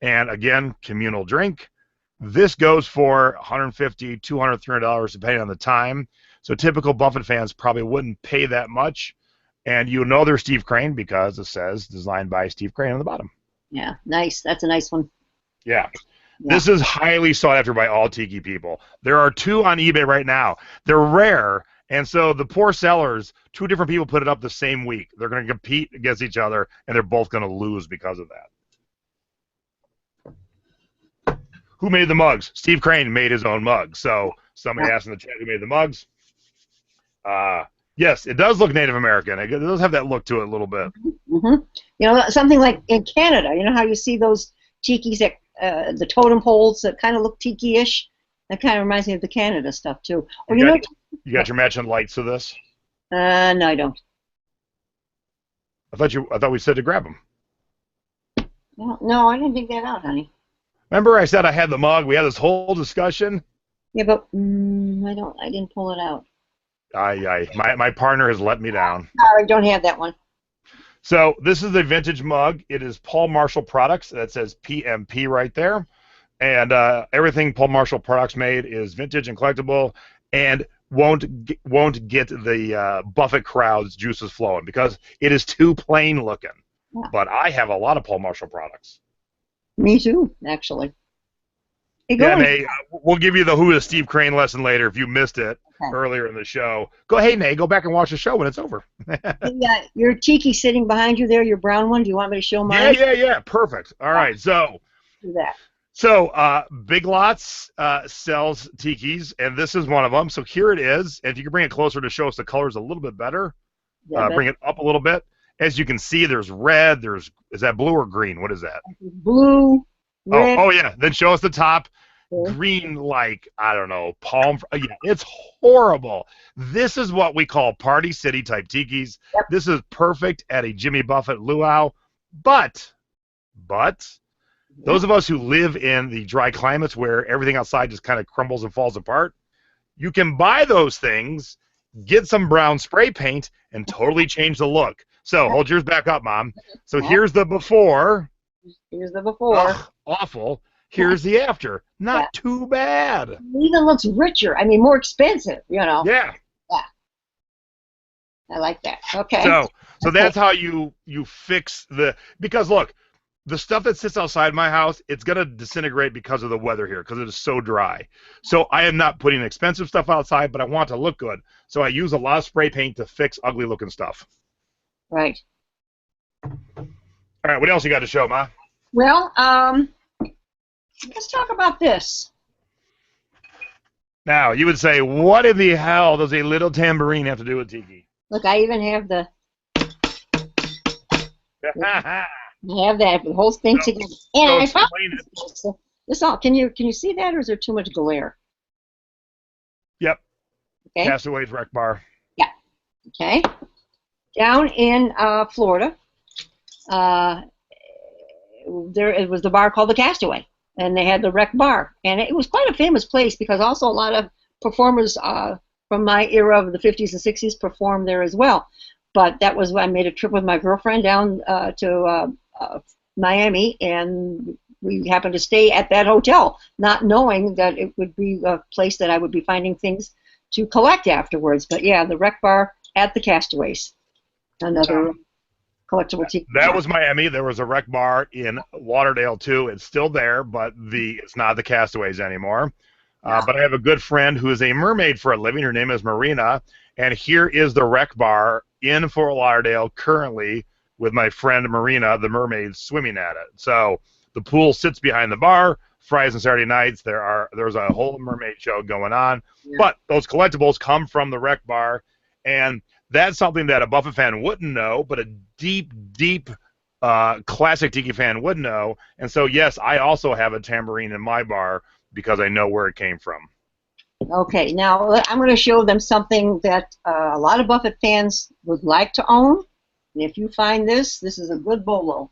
And again, communal drink. This goes for $150, $200, $300, depending on the time. So typical Buffett fans probably wouldn't pay that much. And you know they're Steve Crane because it says designed by Steve Crane on the bottom. Yeah, nice. That's a nice one. Yeah. This is highly sought after by all tiki people. There are 2 on eBay right now. They're rare, and so the poor sellers, 2 different people put it up the same week. They're going to compete against each other, and they're both going to lose because of that. Who made the mugs? Steve Crane made his own mug. So somebody asked in the chat who made the mugs. Yes, it does look Native American. It does have that look to it a little bit. Mm-hmm. Something like in Canada, how you see those tikis at the totem poles that kind of look tiki-ish? That kind of reminds me of the Canada stuff, too. Or, you got your matching lights to this? No, I don't. I thought we said to grab them. No, I didn't think that out, honey. Remember I said I had the mug? We had this whole discussion. Yeah, but I didn't pull it out. My partner has let me down. Sorry, I don't have that one. So this is a vintage mug. It is Paul Marshall Products. That says PMP right there. And everything Paul Marshall Products made is vintage and collectible and won't get the Buffett crowd's juices flowing because it is too plain looking. Yeah. But I have a lot of Paul Marshall products. Me too, actually. Hey, Yeah, go and Nate, we'll give you the Who is Steve Crane lesson later if you missed it okay. earlier in the show. Hey, Nate, go back and watch the show when it's over. Your tiki sitting behind you there, your brown one. Do you want me to show Yeah, mine? yeah, yeah. Perfect. All right. Do that. Big Lots sells tikis, and this is one of them. So here it is. And if you can bring it closer to show us the colors a little bit better, bring it up a little bit. As you can see, there's red. Is that blue or green? What is that? Blue, red. Oh yeah. Then show us the top. Green, like, I don't know, palm. Yeah, it's horrible. This is what we call Party City type tikis. Yep. This is perfect at a Jimmy Buffett luau. But those of us who live in the dry climates where everything outside just kind of crumbles and falls apart, you can buy those things, get some brown spray paint, and totally change the look. So hold yours back up, Mom. So here's the before. Here's the before. Ugh, awful. Here's the after. Not too bad. It even looks richer. I mean, more expensive, you know. Yeah. Yeah. I like that. Okay. So that's how you fix because look, the stuff that sits outside my house, it's going to disintegrate because of the weather here, because it is so dry. So I am not putting expensive stuff outside, but I want it to look good. So I use a lot of spray paint to fix ugly looking stuff. Right. All right, what else you got to show, Ma? Well, let's talk about this. Now, you would say, what in the hell does a little tambourine have to do with Tiki? Look, I even have the... I have that, the whole thing together. And I found this all. Can you see that, or is there too much glare? Yep. Okay. Castaway's Wreck Bar. Yeah. Okay. Down in Florida, it was the bar called the Castaway, and they had the Wreck Bar, and it was quite a famous place because also a lot of performers from my era of the 50s and 60s performed there as well. But that was when I made a trip with my girlfriend down to Miami, and we happened to stay at that hotel, not knowing that it would be a place that I would be finding things to collect afterwards. But yeah, the Wreck Bar at the Castaways, another collectible tiki. That was Miami. There was a Wreck Bar in Lauderdale too. It's still there, but it's not the Castaways anymore. But I have a good friend who is a mermaid for a living. Her name is Marina, and here is the Wreck Bar in Fort Lauderdale currently with my friend Marina, the mermaid, swimming at it. So the pool sits behind the bar. Fridays and Saturday nights, there's a whole mermaid show going on. Yeah. But those collectibles come from the Wreck Bar, and that's something that a Buffett fan wouldn't know, but a deep, deep classic Tiki fan would know. And so, yes, I also have a tambourine in my bar because I know where it came from. Okay, now I'm going to show them something that a lot of Buffett fans would like to own. And if you find this is a good bolo.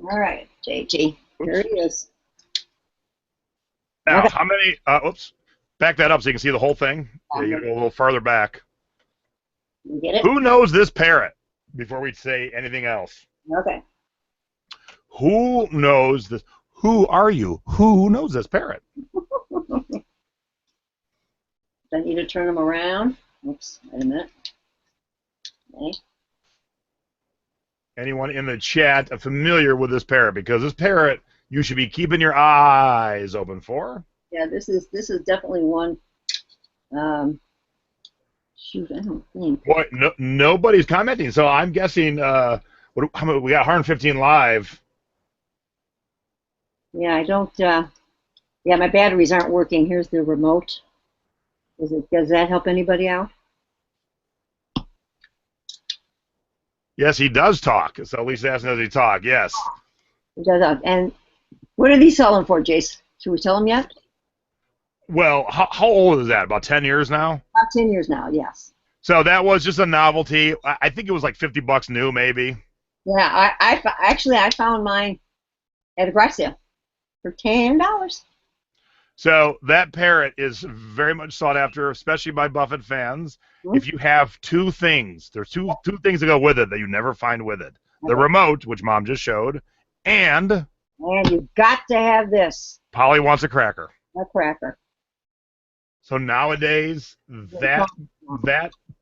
All right, JT, here it is. Now, how many, oops, back that up so you can see the whole thing. Yeah, you go a little farther back. You get it? Who knows this parrot before we say anything else? Okay. Who knows this? Who are you? Who knows this parrot? I need to turn them around. Oops, wait a minute. Okay. Anyone in the chat familiar with this parrot? Because this parrot you should be keeping your eyes open for. Yeah, this is definitely one. Shoot, I don't think. Boy, nobody's commenting, so I'm guessing. We got 115 live. Yeah, I don't. Yeah, my batteries aren't working. Here's the remote. Does that help anybody out? Yes, he does talk. So at least asking, does he talk? Yes. He does. And what are these selling for, Jace? Should we tell them yet? Well, how old is that? About 10 years now? About 10 years now, yes. So that was just a novelty. I think it was like $50 new, maybe. Yeah, I found mine at a garage sale for $10. So that parrot is very much sought after, especially by Buffett fans. Mm-hmm. If you have two things, there's two things that go with it that you never find with it. The remote, which Mom just showed, and you've got to have this. Polly wants a cracker. A cracker. So nowadays, that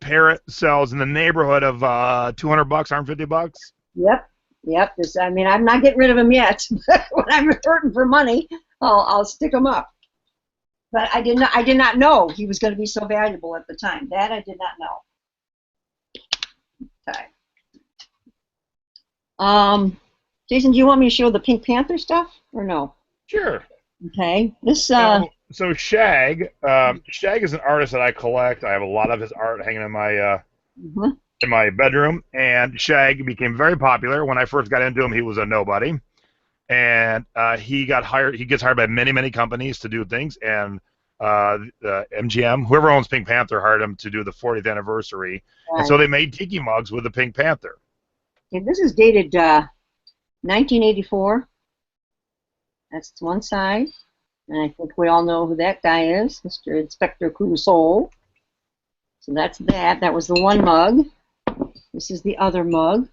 parrot sells in the neighborhood of $200, $150. Yep. Yep. I mean, I'm not getting rid of him yet. But when I'm hurting for money, I'll stick him up. But I did not know he was going to be so valuable at the time. That I did not know. Okay. Jason, do you want me to show the Pink Panther stuff or no? Sure. Okay. This So Shag, Shag is an artist that I collect. I have a lot of his art hanging mhm. in my bedroom, and Shag became very popular. When I first got into him, he was a nobody, and he got hired. He gets hired by many, many companies to do things, and MGM, whoever owns Pink Panther, hired him to do the 40th anniversary, and Right. so they made Tiki mugs with the Pink Panther. Okay, this is dated 1984. That's one side. And I think we all know who that guy is, Mr. Inspector Clouseau. So that's that. That was the one mug. This is the other mug.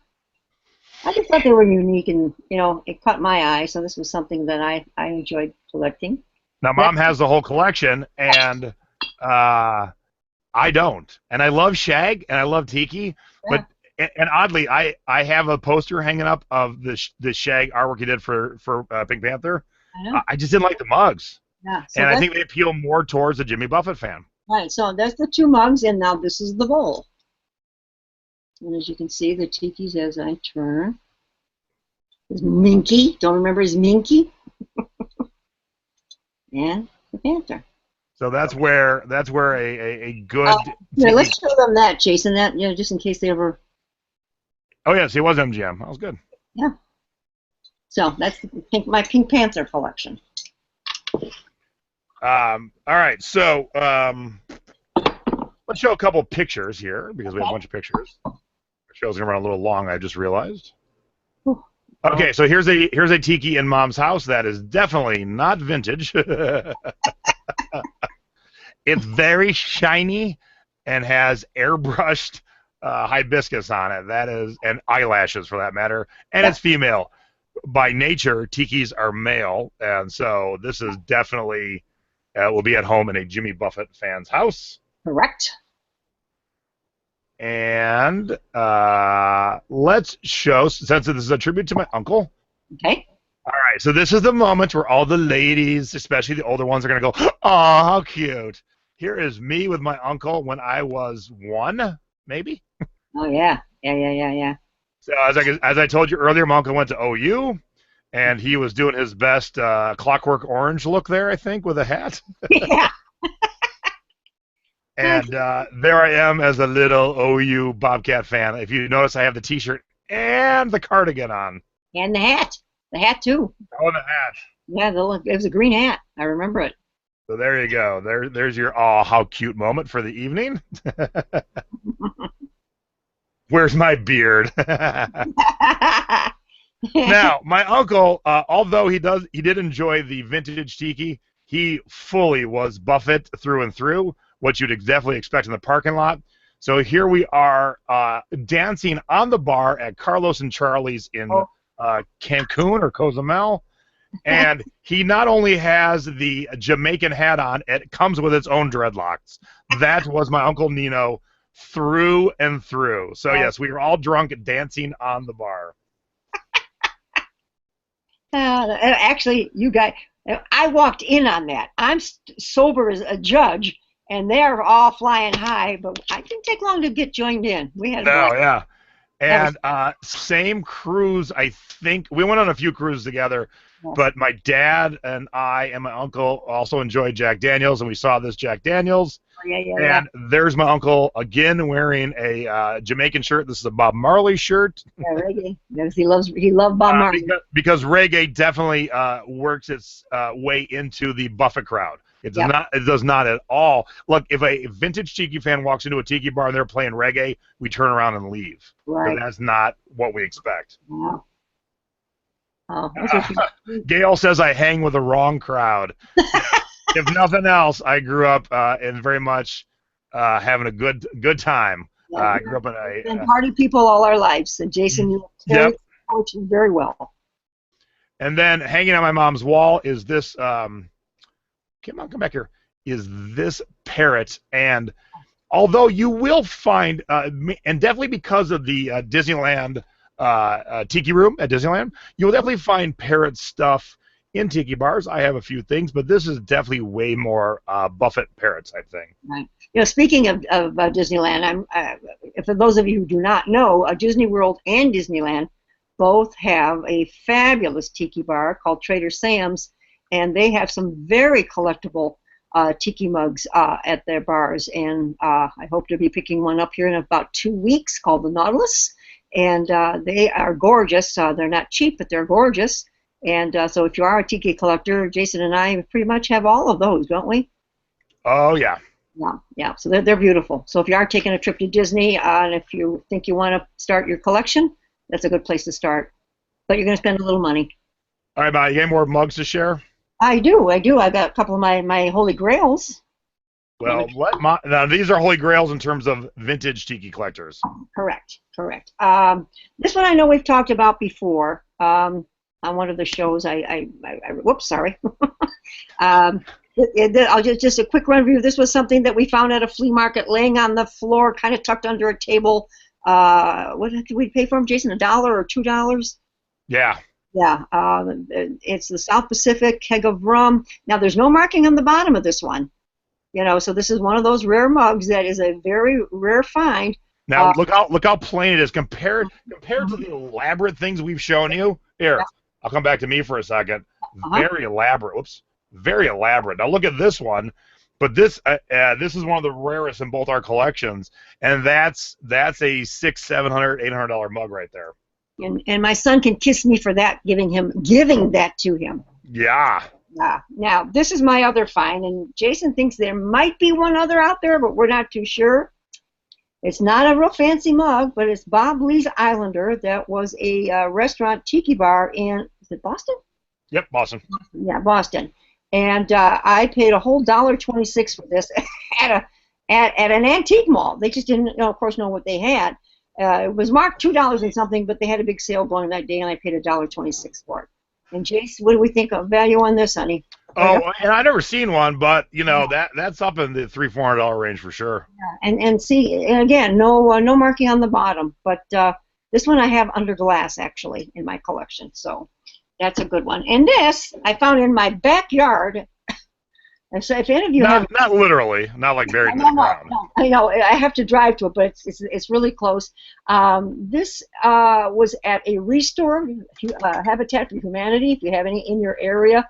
I just thought they were unique and, it caught my eye. So this was something that I enjoyed collecting. Now, That, Mom has the whole collection, and I don't. And I love Shag, and I love Tiki, yeah, but and oddly, I have a poster hanging up of the Shag artwork he did for Pink Panther. I know. I just didn't like the mugs, Yeah. So and I that's think they appeal more towards the Jimmy Buffett fan. right. So that's the two mugs, and now this is the bowl. And as you can see, the tikis as I turn. His Minky. Don't remember his Minky? And the Panther. So that's where a good Yeah, Tiki. let's show them that, Jason. That just in case they ever. Oh yes, he was MGM. That was good. Yeah. So that's my Pink Panther collection. All right, so let's show a couple pictures here because we have a bunch of pictures. The show's gonna run a little long. I just realized. Whew. Okay, so here's a Tiki in Mom's house that is definitely not vintage. It's very shiny and has airbrushed hibiscus on it. That is, and eyelashes for that matter. And Yeah. it's female. By nature, Tikis are male, and so this is definitely will be at home in a Jimmy Buffett fan's house. Correct. And let's show, since this is a tribute to my uncle. Okay. All right, so this is the moment where all the ladies, especially the older ones, are going to go, oh, how cute. Here is me with my uncle when I was 1, maybe. Oh yeah. Yeah. So as I told you earlier, my uncle went to OU, and he was doing his best Clockwork Orange look there, I think, with a hat. Yeah. And there I am as a little OU Bobcat fan. If you notice, I have the T-shirt and the cardigan on. And the hat. The hat too. Oh, the hat. Yeah, it was a green hat. I remember it. So there you go. There's your oh, how cute moment for the evening. Where's my beard? Now, my uncle, although he did enjoy the vintage Tiki, he fully was Buffett through and through, what you'd definitely expect in the parking lot. So here we are dancing on the bar at Carlos and Charlie's in Cancun or Cozumel. And he not only has the Jamaican hat on, it comes with its own dreadlocks. That was my Uncle Nino through and through. So, yes, we were all drunk dancing on the bar. Actually, you guys, I walked in on that. I'm sober as a judge, and they're all flying high, but I didn't take long to get joined in. We had yeah. And same cruise, I think. We went on a few cruises together, but my dad and I and my uncle also enjoyed Jack Daniels, and we saw this Jack Daniels. And there's my uncle again wearing a Jamaican shirt. This is a Bob Marley shirt. Yeah, reggae. Because he loved Bob Marley. Because reggae definitely works its way into the Buffett crowd. It does not. It does not at all. Look, if a vintage Tiki fan walks into a Tiki bar and they're playing reggae, we turn around and leave. Right. That's not what we expect. Wow. Oh, Gail says I hang with the wrong crowd. If nothing else, I grew up in very much having a good time. I grew up in a been party people all our lives. And Jason, you know very well. And then hanging on my mom's wall is this. Come back here. Is this parrot? And although you will find, and definitely because of the Disneyland Tiki Room at Disneyland, you'll definitely find parrot stuff in tiki bars. I have a few things, but this is definitely way more Buffett parrot type thing. Right. You know, speaking of Disneyland, for those of you who do not know, Disney World and Disneyland both have a fabulous tiki bar called Trader Sam's, and they have some very collectible tiki mugs at their bars. And I hope to be picking one up here in about 2 weeks called the Nautilus. And they are gorgeous. They're not cheap, but they're gorgeous. And so if you are a tiki collector, Jason and I pretty much have all of those, don't we? Oh, yeah. Yeah, yeah. So they're beautiful. So if you are taking a trip to Disney, and if you think you want to start your collection, that's a good place to start. But you're going to spend a little money. All right, Matt, you got more mugs to share? I do. I've got a couple of my Holy Grails. Well, now these are Holy Grails in terms of vintage tiki collectors. Correct. This one I know we've talked about before on one of the shows. Whoops, sorry. I'll just a quick run review. This was something that we found at a flea market, laying on the floor, kind of tucked under a table. What did we pay for them, Jason? $1 or $2? Yeah. Yeah. It's the South Pacific keg of rum. Now, there's no marking on the bottom of this one. You know, so this is one of those rare mugs that is a very rare find. Now look how plain it is compared to the elaborate things we've shown you. Here, I'll come back to me for a second. Very elaborate. Whoops. Very elaborate. Now look at this one, but this is one of the rarest in both our collections, and that's a $600, $700, $800 mug right there. And my son can kiss me for that, giving that to him. Yeah. Now, this is my other find, and Jason thinks there might be one other out there, but we're not too sure. It's not a real fancy mug, but it's Bob Lee's Islander. That was a restaurant tiki bar in, is it Boston? Yep, Boston. Yeah, Boston. And I paid a whole $1.26 for this at an antique mall. They just didn't, of course, know what they had. It was marked $2 and something, but they had a big sale going that day, and I paid $1.26 for it. And Jace, what do we think of value on this, honey? Oh, and I've never seen one, but you know that's up in the $300-$400 range for sure. Yeah, and see, and again, no marking on the bottom, but this one I have under glass actually in my collection, so that's a good one. And this I found in my backyard. And so if any of you not literally, not like buried in the ground. No, I know I have to drive to it, but it's really close. This was at a restore, Habitat for Humanity. If you have any in your area,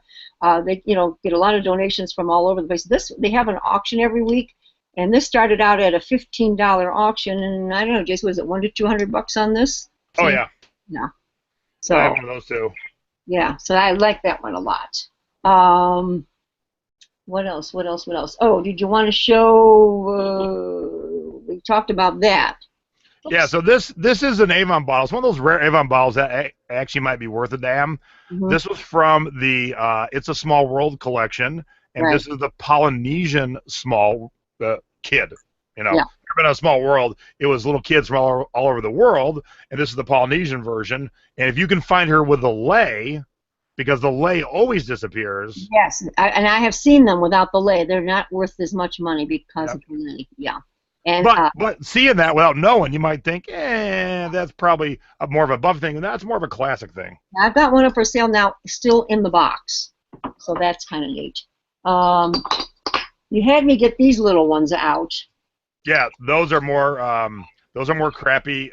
they get a lot of donations from all over the place. They have an auction every week, and this started out at a $15 auction, and I don't know, Jason, was it $100 to $200 on this? Oh yeah. Yeah. So I have one of those too. Yeah, so I like that one a lot. What else? Oh, did you want to show? We talked about that. Oops. Yeah, so this is an Avon bottle. It's one of those rare Avon bottles that actually might be worth a damn. Mm-hmm. This was from the It's a Small World collection, and This is the Polynesian small kid. In A Small World, it was little kids from all over the world, and this is the Polynesian version. And if you can find her with a lei, because the lei always disappears. Yes, and I have seen them without the lei. They're not worth as much money because of the lei. Yeah. And, but seeing that without knowing, you might think, that's probably more of a Buffett thing, and that's more of a classic thing. I've got one up for sale now, still in the box, so that's kind of neat. You had me get these little ones out. Yeah, those are more crappy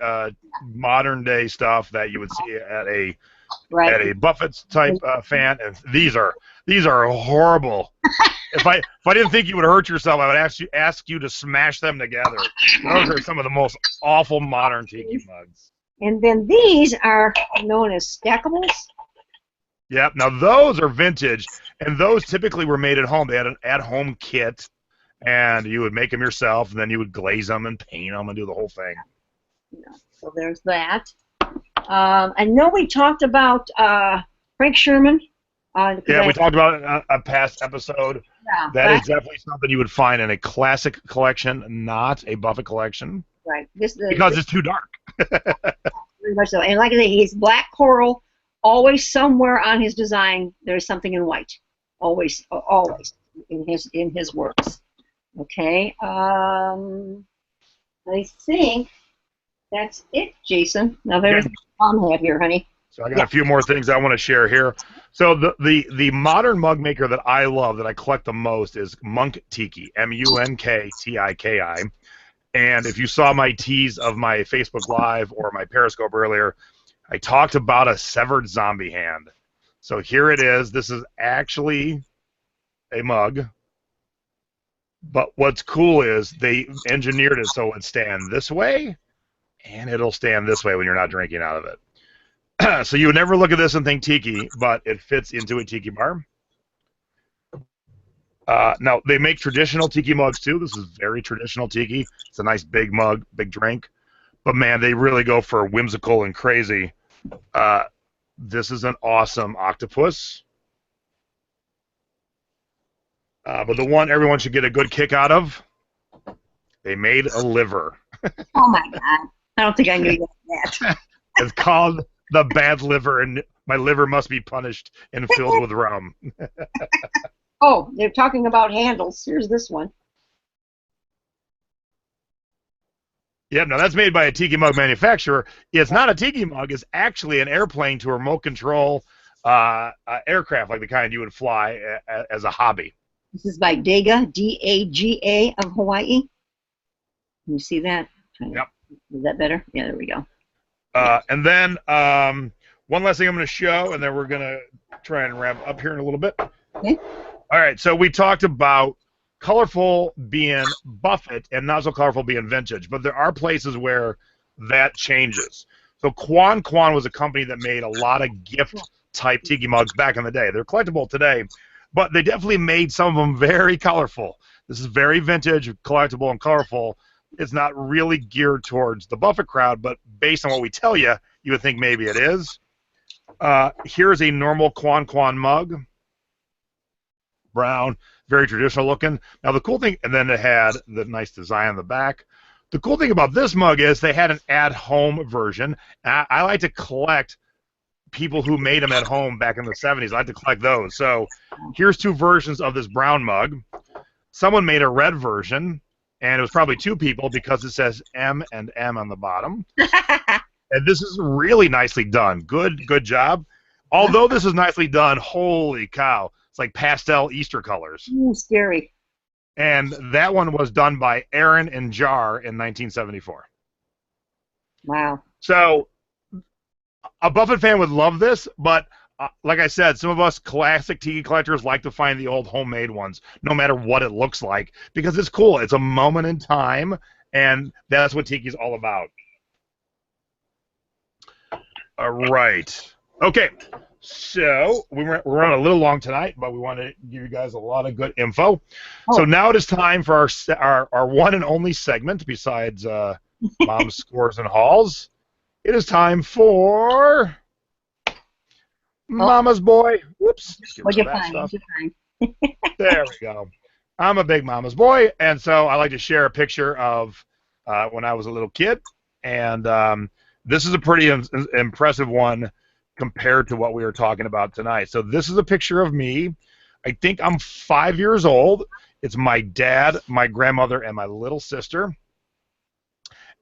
modern day stuff that you would see at a Buffett type fan, and these are horrible. If I didn't think you would hurt yourself, I would ask you to smash them together. Those are some of the most awful modern tiki mugs. And then these are known as stackables. Yep. Now those are vintage, and those typically were made at home. They had an at-home kit, and you would make them yourself, and then you would glaze them and paint them and do the whole thing. Yeah. So there's that. I know we talked about Frank Sherman. We talked about it in a past episode. Yeah, that is definitely something you would find in a classic collection, not a Buffett collection. Right. Because it's too dark. Very much so. And like I say, he's black coral. Always somewhere on his design, there's something in white. Always in his works. Okay. I think That's it, Jason. Now there's Okay. Mom hat here, honey. So I got Yeah. a few more things I want to share here. So the modern mug maker that I love, that I collect the most, is Monk Tiki, MUNKTIKI. And if you saw my tease of my Facebook Live or my Periscope earlier, I talked about a severed zombie hand. So here it is. This is actually a mug. But what's cool is they engineered it so it would stand this way, and it'll stand this way when you're not drinking out of it. So you would never look at this and think tiki, but it fits into a tiki bar. Now, they make traditional tiki mugs, too. This is very traditional tiki. It's a nice big mug, big drink. But, man, they really go for whimsical and crazy. This is an awesome octopus. But the one everyone should get a good kick out of, they made a liver. Oh, my God. I don't think I knew that. It's called the bad liver, and my liver must be punished and filled with rum. Oh, they're talking about handles. Here's this one. Yep, now that's made by a tiki mug manufacturer. It's not a tiki mug. It's actually an airplane to remote control aircraft, like the kind you would fly as a hobby. This is by Daga, D-A-G-A of Hawaii. Can you see that? Yep. Is that better? Yeah, there we go. And then one last thing I'm going to show, and then we're going to try and wrap up here in a little bit. Okay. All right, so we talked about colorful being Buffett and not so colorful being vintage, but there are places where that changes. So Quan was a company that made a lot of gift-type tiki mugs back in the day. They're collectible today, but they definitely made some of them very colorful. This is very vintage, collectible, and colorful. It's not really geared towards the Buffett crowd, but based on what we tell you, you would think maybe it is. Here's a normal Quan mug. Brown, very traditional looking. Now the cool thing, and then it had the nice design on the back. The cool thing about this mug is they had an at-home version. I like to collect people who made them at home back in the 70s. I like to collect those. So here's two versions of this brown mug. Someone made a red version, and it was probably two people because it says M and M on the bottom. And this is really nicely done. Good job. Although this is nicely done, holy cow. It's like pastel Easter colors. Ooh, scary. And that one was done by Aaron and Jar in 1974. Wow. So a Buffett fan would love this, but like I said, some of us classic tiki collectors like to find the old homemade ones, no matter what it looks like, because it's cool. It's a moment in time, and that's what tiki's all about. All right. Okay. So we're running a little long tonight, but we want to give you guys a lot of good info. Oh. So now it is time for our one and only segment, besides Mom's Scores and Hauls. It is time for Mama's Boy. Whoops. What'd you find? There we go. I'm a big Mama's Boy, and so I like to share a picture of when I was a little kid, and this is a pretty impressive one compared to what we were talking about tonight. So this is a picture of me. I think I'm 5 years old. It's my dad, my grandmother, and my little sister.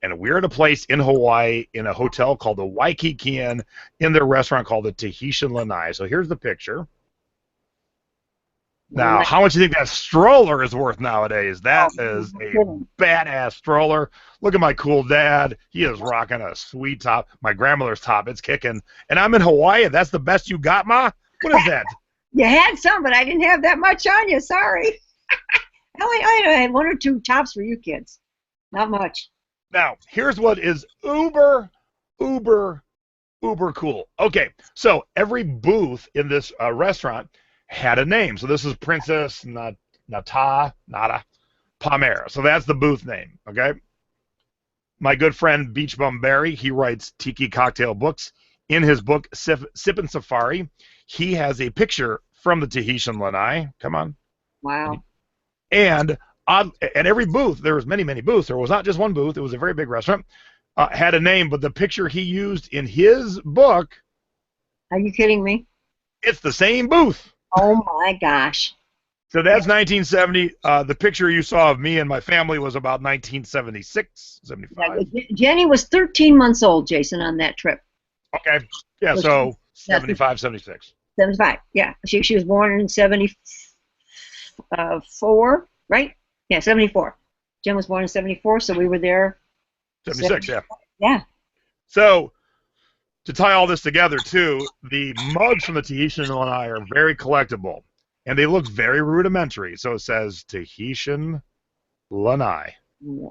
And we're at a place in Hawaii in a hotel called the Waikiki Inn in their restaurant called the Tahitian Lanai. So here's the picture. Now, how much do you think that stroller is worth nowadays? That is a badass stroller. Look at my cool dad. He is rocking a sweet top. My grandmother's top. It's kicking. And I'm in Hawaii. That's the best you got, Ma? What is that? You had some, but I didn't have that much on you. Sorry. I had one or two tops for you kids. Not much. Now, here's what is uber cool. Okay, so every booth in this restaurant had a name. So this is Princess Nada Palmera. So that's the booth name, okay? My good friend Beach Bum Barry, he writes tiki cocktail books. In his book, Sippin' Safari, he has a picture from the Tahitian Lanai. Come on. Wow. And at every booth, there was many booths. There was not just one booth. It was a very big restaurant. Had a name, but the picture he used in his book. Are you kidding me? It's the same booth. Oh my gosh. So that's 1970. The picture you saw of me and my family was about 1976, 75. Jenny was 13 months old, Jason, on that trip. Okay. Yeah, so 75, 76. 75, yeah. She was born in 74, right? Yeah, 74. Jen was born in 74, so we were there. 76, yeah. Yeah. So, to tie all this together, too, the mugs from the Tahitian Lanai are very collectible, and they look very rudimentary. So it says Tahitian Lanai.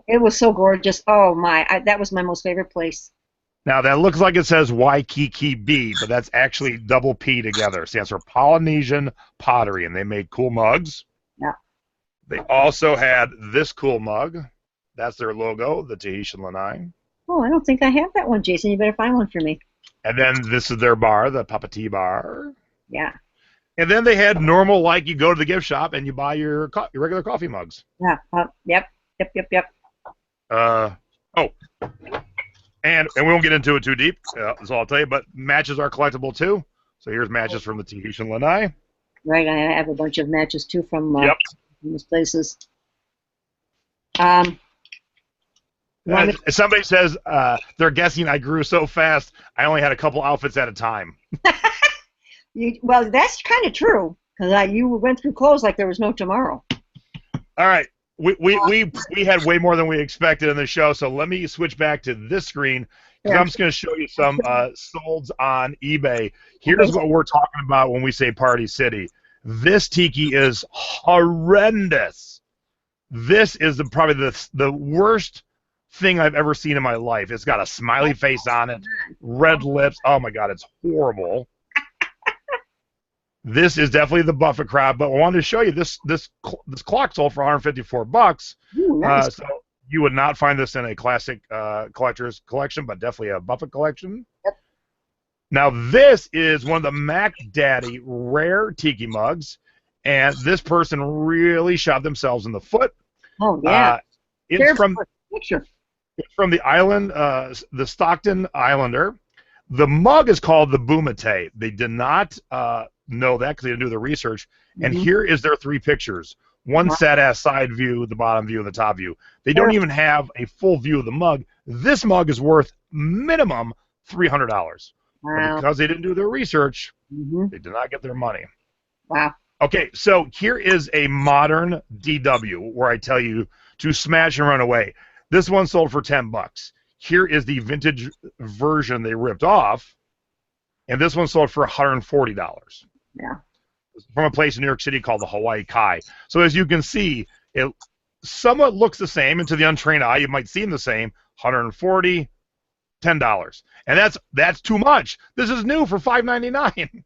It was so gorgeous. Oh, my. That was my most favorite place. Now, that looks like it says Waikiki B, but that's actually double P together. It stands for Polynesian Pottery, and they made cool mugs. Yeah. They also had this cool mug. That's their logo, the Tahitian Lanai. Oh, I don't think I have that one, Jason. You better find one for me. And then this is their bar, the Papati Bar. Yeah. And then they had normal, like you go to the gift shop and you buy your regular coffee mugs. Yeah. Yep. Oh. And we won't get into it too deep, that's all I'll tell you, but matches are collectible too. So here's matches from the Tahitian Lanai. Right, I have a bunch of matches too from those places. Somebody says they're guessing I grew so fast, I only had a couple outfits at a time. Well, that's kind of true, because you went through clothes like there was no tomorrow. All right. We had way more than we expected in the show, so let me switch back to this screen because I'm just going to show you some solds on eBay. Here's what we're talking about when we say Party City. This tiki is horrendous. This is probably the worst thing I've ever seen in my life. It's got a smiley face on it, red lips. Oh my God, it's horrible. This is definitely the Buffett crowd, but I wanted to show you this clock sold for $154. Ooh, nice. So you would not find this in a classic collector's collection, but definitely a Buffett collection. Yep. Now this is one of the Mac Daddy rare tiki mugs, and this person really shot themselves in the foot. Oh yeah. It's from the island, the Stockton Islander. The mug is called the Bumate. They did not know that because they didn't do the research. And here is their three pictures. One set as side view, the bottom view, and the top view. They don't even have a full view of the mug. This mug is worth minimum $300. Wow. But because they didn't do their research, they did not get their money. Wow. Okay, so here is a modern DW where I tell you to smash and run away. This one sold for $10. Here is the vintage version they ripped off, and this one sold for $140. Yeah. From a place in New York City called the Hawaii Kai. So as you can see, it somewhat looks the same, and to the untrained eye, it might seem the same. $140, $10, and that's too much. This is new for $5.99.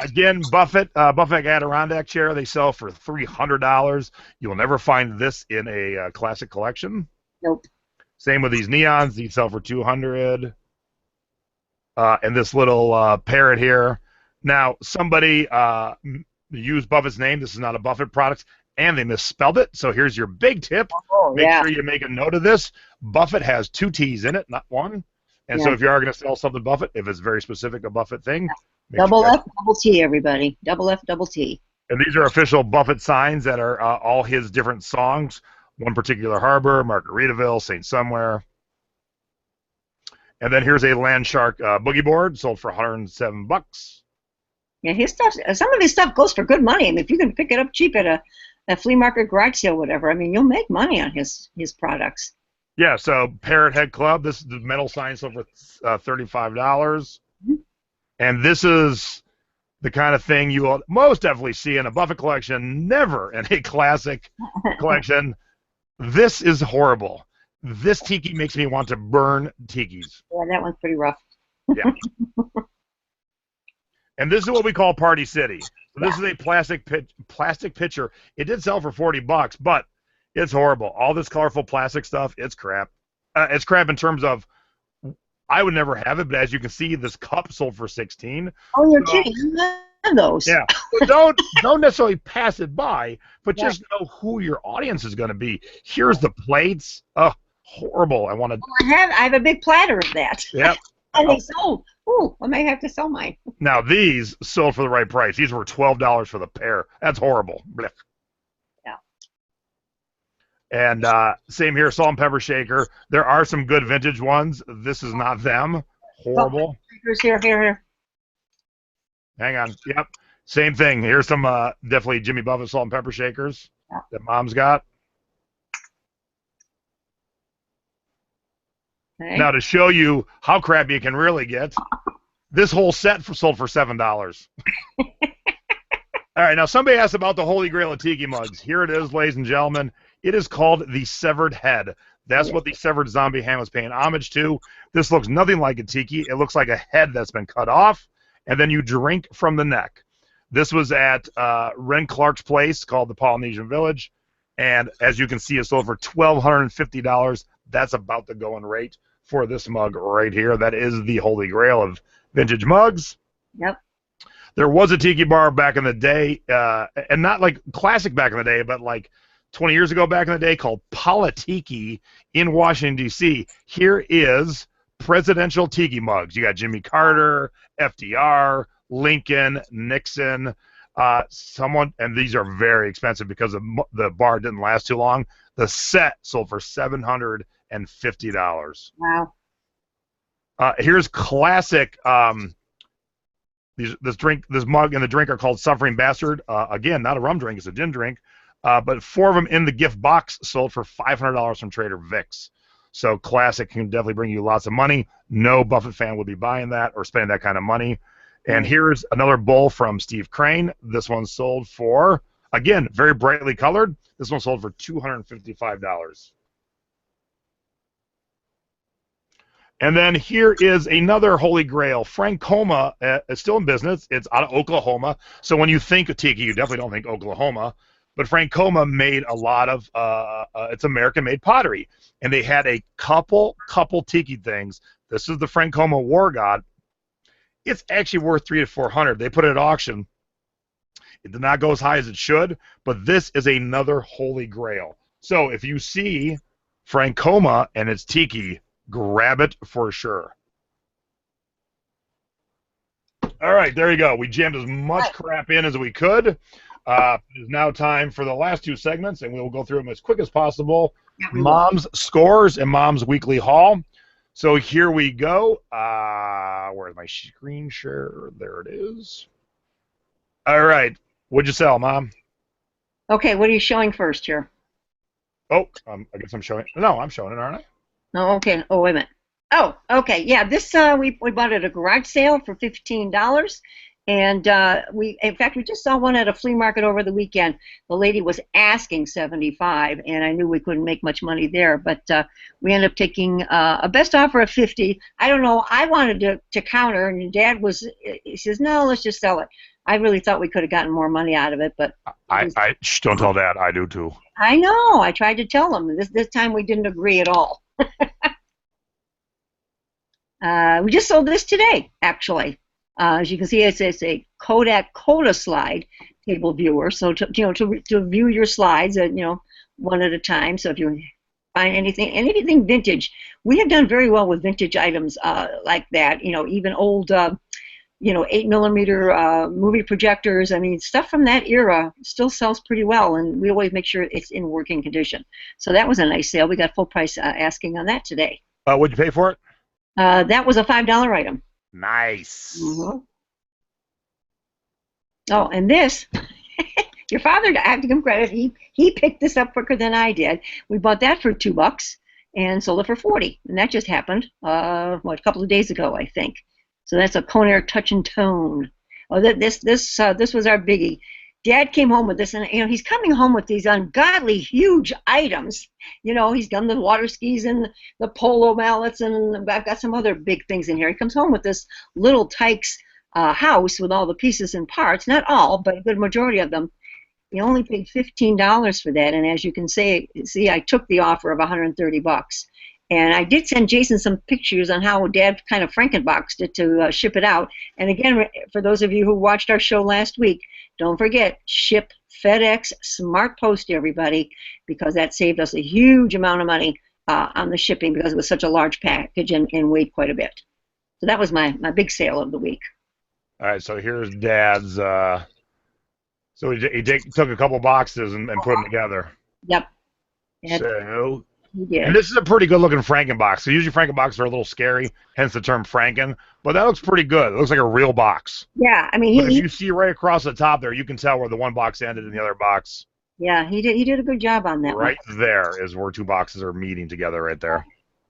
Again, Buffett Adirondack chair, they sell for $300. You'll never find this in a classic collection. Nope. Same with these neons. These sell for $200. And this little parrot here. Now, somebody used Buffett's name. This is not a Buffett product, and they misspelled it. So here's your big tip. Make sure you make a note of this. Buffett has two T's in it, not one. And so if you are going to sell something Buffett, if it's very specific a Buffett thing, double F, double T, everybody. Double F, double T. And these are official Buffett signs that are all his different songs. One Particular Harbor, Margaritaville, Saint Somewhere. And then here's a Landshark boogie board, sold for $107. Yeah, his stuff. Some of his stuff goes for good money. I mean, if you can pick it up cheap at a flea market, garage sale, whatever, I mean, you'll make money on his products. Yeah, so Parrot Head Club, this is the metal sign sold for $35. And this is the kind of thing you will most definitely see in a Buffett collection, never in a classic collection. This is horrible. This tiki makes me want to burn tikis. Yeah, that one's pretty rough. Yeah. And this is what we call Party City. So this is a plastic pitcher. It did sell for $40, but it's horrible. All this colorful plastic stuff, it's crap. It's crap in terms of I would never have it, but as you can see, this cup sold for $16. Oh, you're kidding. You have those. Yeah. So don't necessarily pass it by, but just know who your audience is going to be. Here's the plates. Oh, horrible. I have a big platter of that. Yep. And they sold Ooh, I may have to sell mine. Now, these sold for the right price. These were $12 for the pair. That's horrible. Blech. Yeah. And same here, salt and pepper shaker. There are some good vintage ones. This is not them. Oh, Horrible. here. Hang on. Yep. Same thing. Here's some definitely Jimmy Buffett salt and pepper shakers Yeah. that Mom's got. Okay. Now, to show you how crappy it can really get, this whole set sold for $7. All right, now somebody asked about the Holy Grail of Tiki mugs. Here it is, ladies and gentlemen. It is called the Severed Head. That's what the severed zombie hand was paying homage to. This looks nothing like a tiki. It looks like a head that's been cut off, and then you drink from the neck. This was at Ren Clark's place called the Polynesian Village, and as you can see, it sold for $1,250. That's about the going rate for this mug right here. That is the Holy Grail of vintage mugs. Yep. There was a tiki bar back in the day, and not like classic back in the day, but like 20 years ago back in the day, called Tiki in Washington, D.C. Here is presidential tiki mugs. You got Jimmy Carter, FDR, Lincoln, Nixon, and these are very expensive because the bar didn't last too long. The set sold for $750. Wow. Here's classic. This mug and the drink are called Suffering Bastard. Again, not a rum drink; it's a gin drink. But 4 of them in the gift box sold for $500 from Trader Vic's. So classic can definitely bring you lots of money. No Buffett fan would be buying that or spending that kind of money. And here's another bowl from Steve Crane. This one sold for, again, very brightly colored. This one sold for $255. And then here is another Holy Grail. Frankoma is still in business. It's out of Oklahoma. So when you think of tiki, you definitely don't think Oklahoma. But Frankoma made a lot of, it's American-made pottery. And they had a couple tiki things. This is the Frankoma War God. It's actually worth $300 to $400. They put it at auction. It did not go as high as it should, but this is another Holy Grail. So if you see Frankoma and it's tiki, grab it for sure. All right, there you go. We jammed as much crap in as we could. It is now time for the last 2 segments, and we will go through them as quick as possible. Yeah, Mom's scores and Mom's weekly haul. So here we go. Where's my screen share? There it is. All right. What'd you sell, Mom? Okay, what are you showing first here? Oh, I guess I'm showing. No, I'm showing it, aren't I? Oh, okay. Oh, wait a minute. Oh, okay. Yeah, this we bought at a garage sale for $15, and in fact we just saw one at a flea market over the weekend. The lady was asking $75, and I knew we couldn't make much money there, but we ended up taking a best offer of $50. I don't know. I wanted to counter, and Dad he says no, let's just sell it. I really thought we could have gotten more money out of it, but Don't tell Dad. I do too. I know. I tried to tell him. This time we didn't agree at all. We just sold this today, actually. As you can see, it's a Kodak Koda slide table viewer. So to view your slides, one at a time. So if you find anything vintage, we have done very well with vintage items like that. Even old 8mm movie projectors. I mean, stuff from that era still sells pretty well, and we always make sure it's in working condition. So that was a nice sale. We got full price asking on that today. What'd you pay for it? That was a $5 item. Nice. Mm-hmm. Oh, and this, your father, I have to give him credit. He picked this up quicker than I did. We bought that for $2 and sold it for $40, and that just happened. A couple of days ago, I think. So that's a Conair Touch and Tone. Oh, this was our biggie. Dad came home with this, and he's coming home with these ungodly huge items. He's done the water skis and the polo mallets, and I've got some other big things in here. He comes home with this little Tikes house with all the pieces and parts, not all, but a good majority of them. He only paid $15 for that, and as you can see, I took the offer of $130. And I did send Jason some pictures on how Dad kind of Frankenboxed it to ship it out. And again, for those of you who watched our show last week, don't forget, ship FedEx Smart Post, everybody, because that saved us a huge amount of money on the shipping because it was such a large package and weighed quite a bit. So that was my big sale of the week. All right, so here's Dad's. So he took a couple boxes and put them together. Yep. So, He did. and this is a pretty good looking Frankenbox. So usually Frankenboxes are a little scary, hence the term Franken. But that looks pretty good. It looks like a real box. Yeah, I mean, But if you see right across the top there, you can tell where the one box ended and the other box. Yeah, he did a good job on that Right one. there is where two boxes are meeting together right there.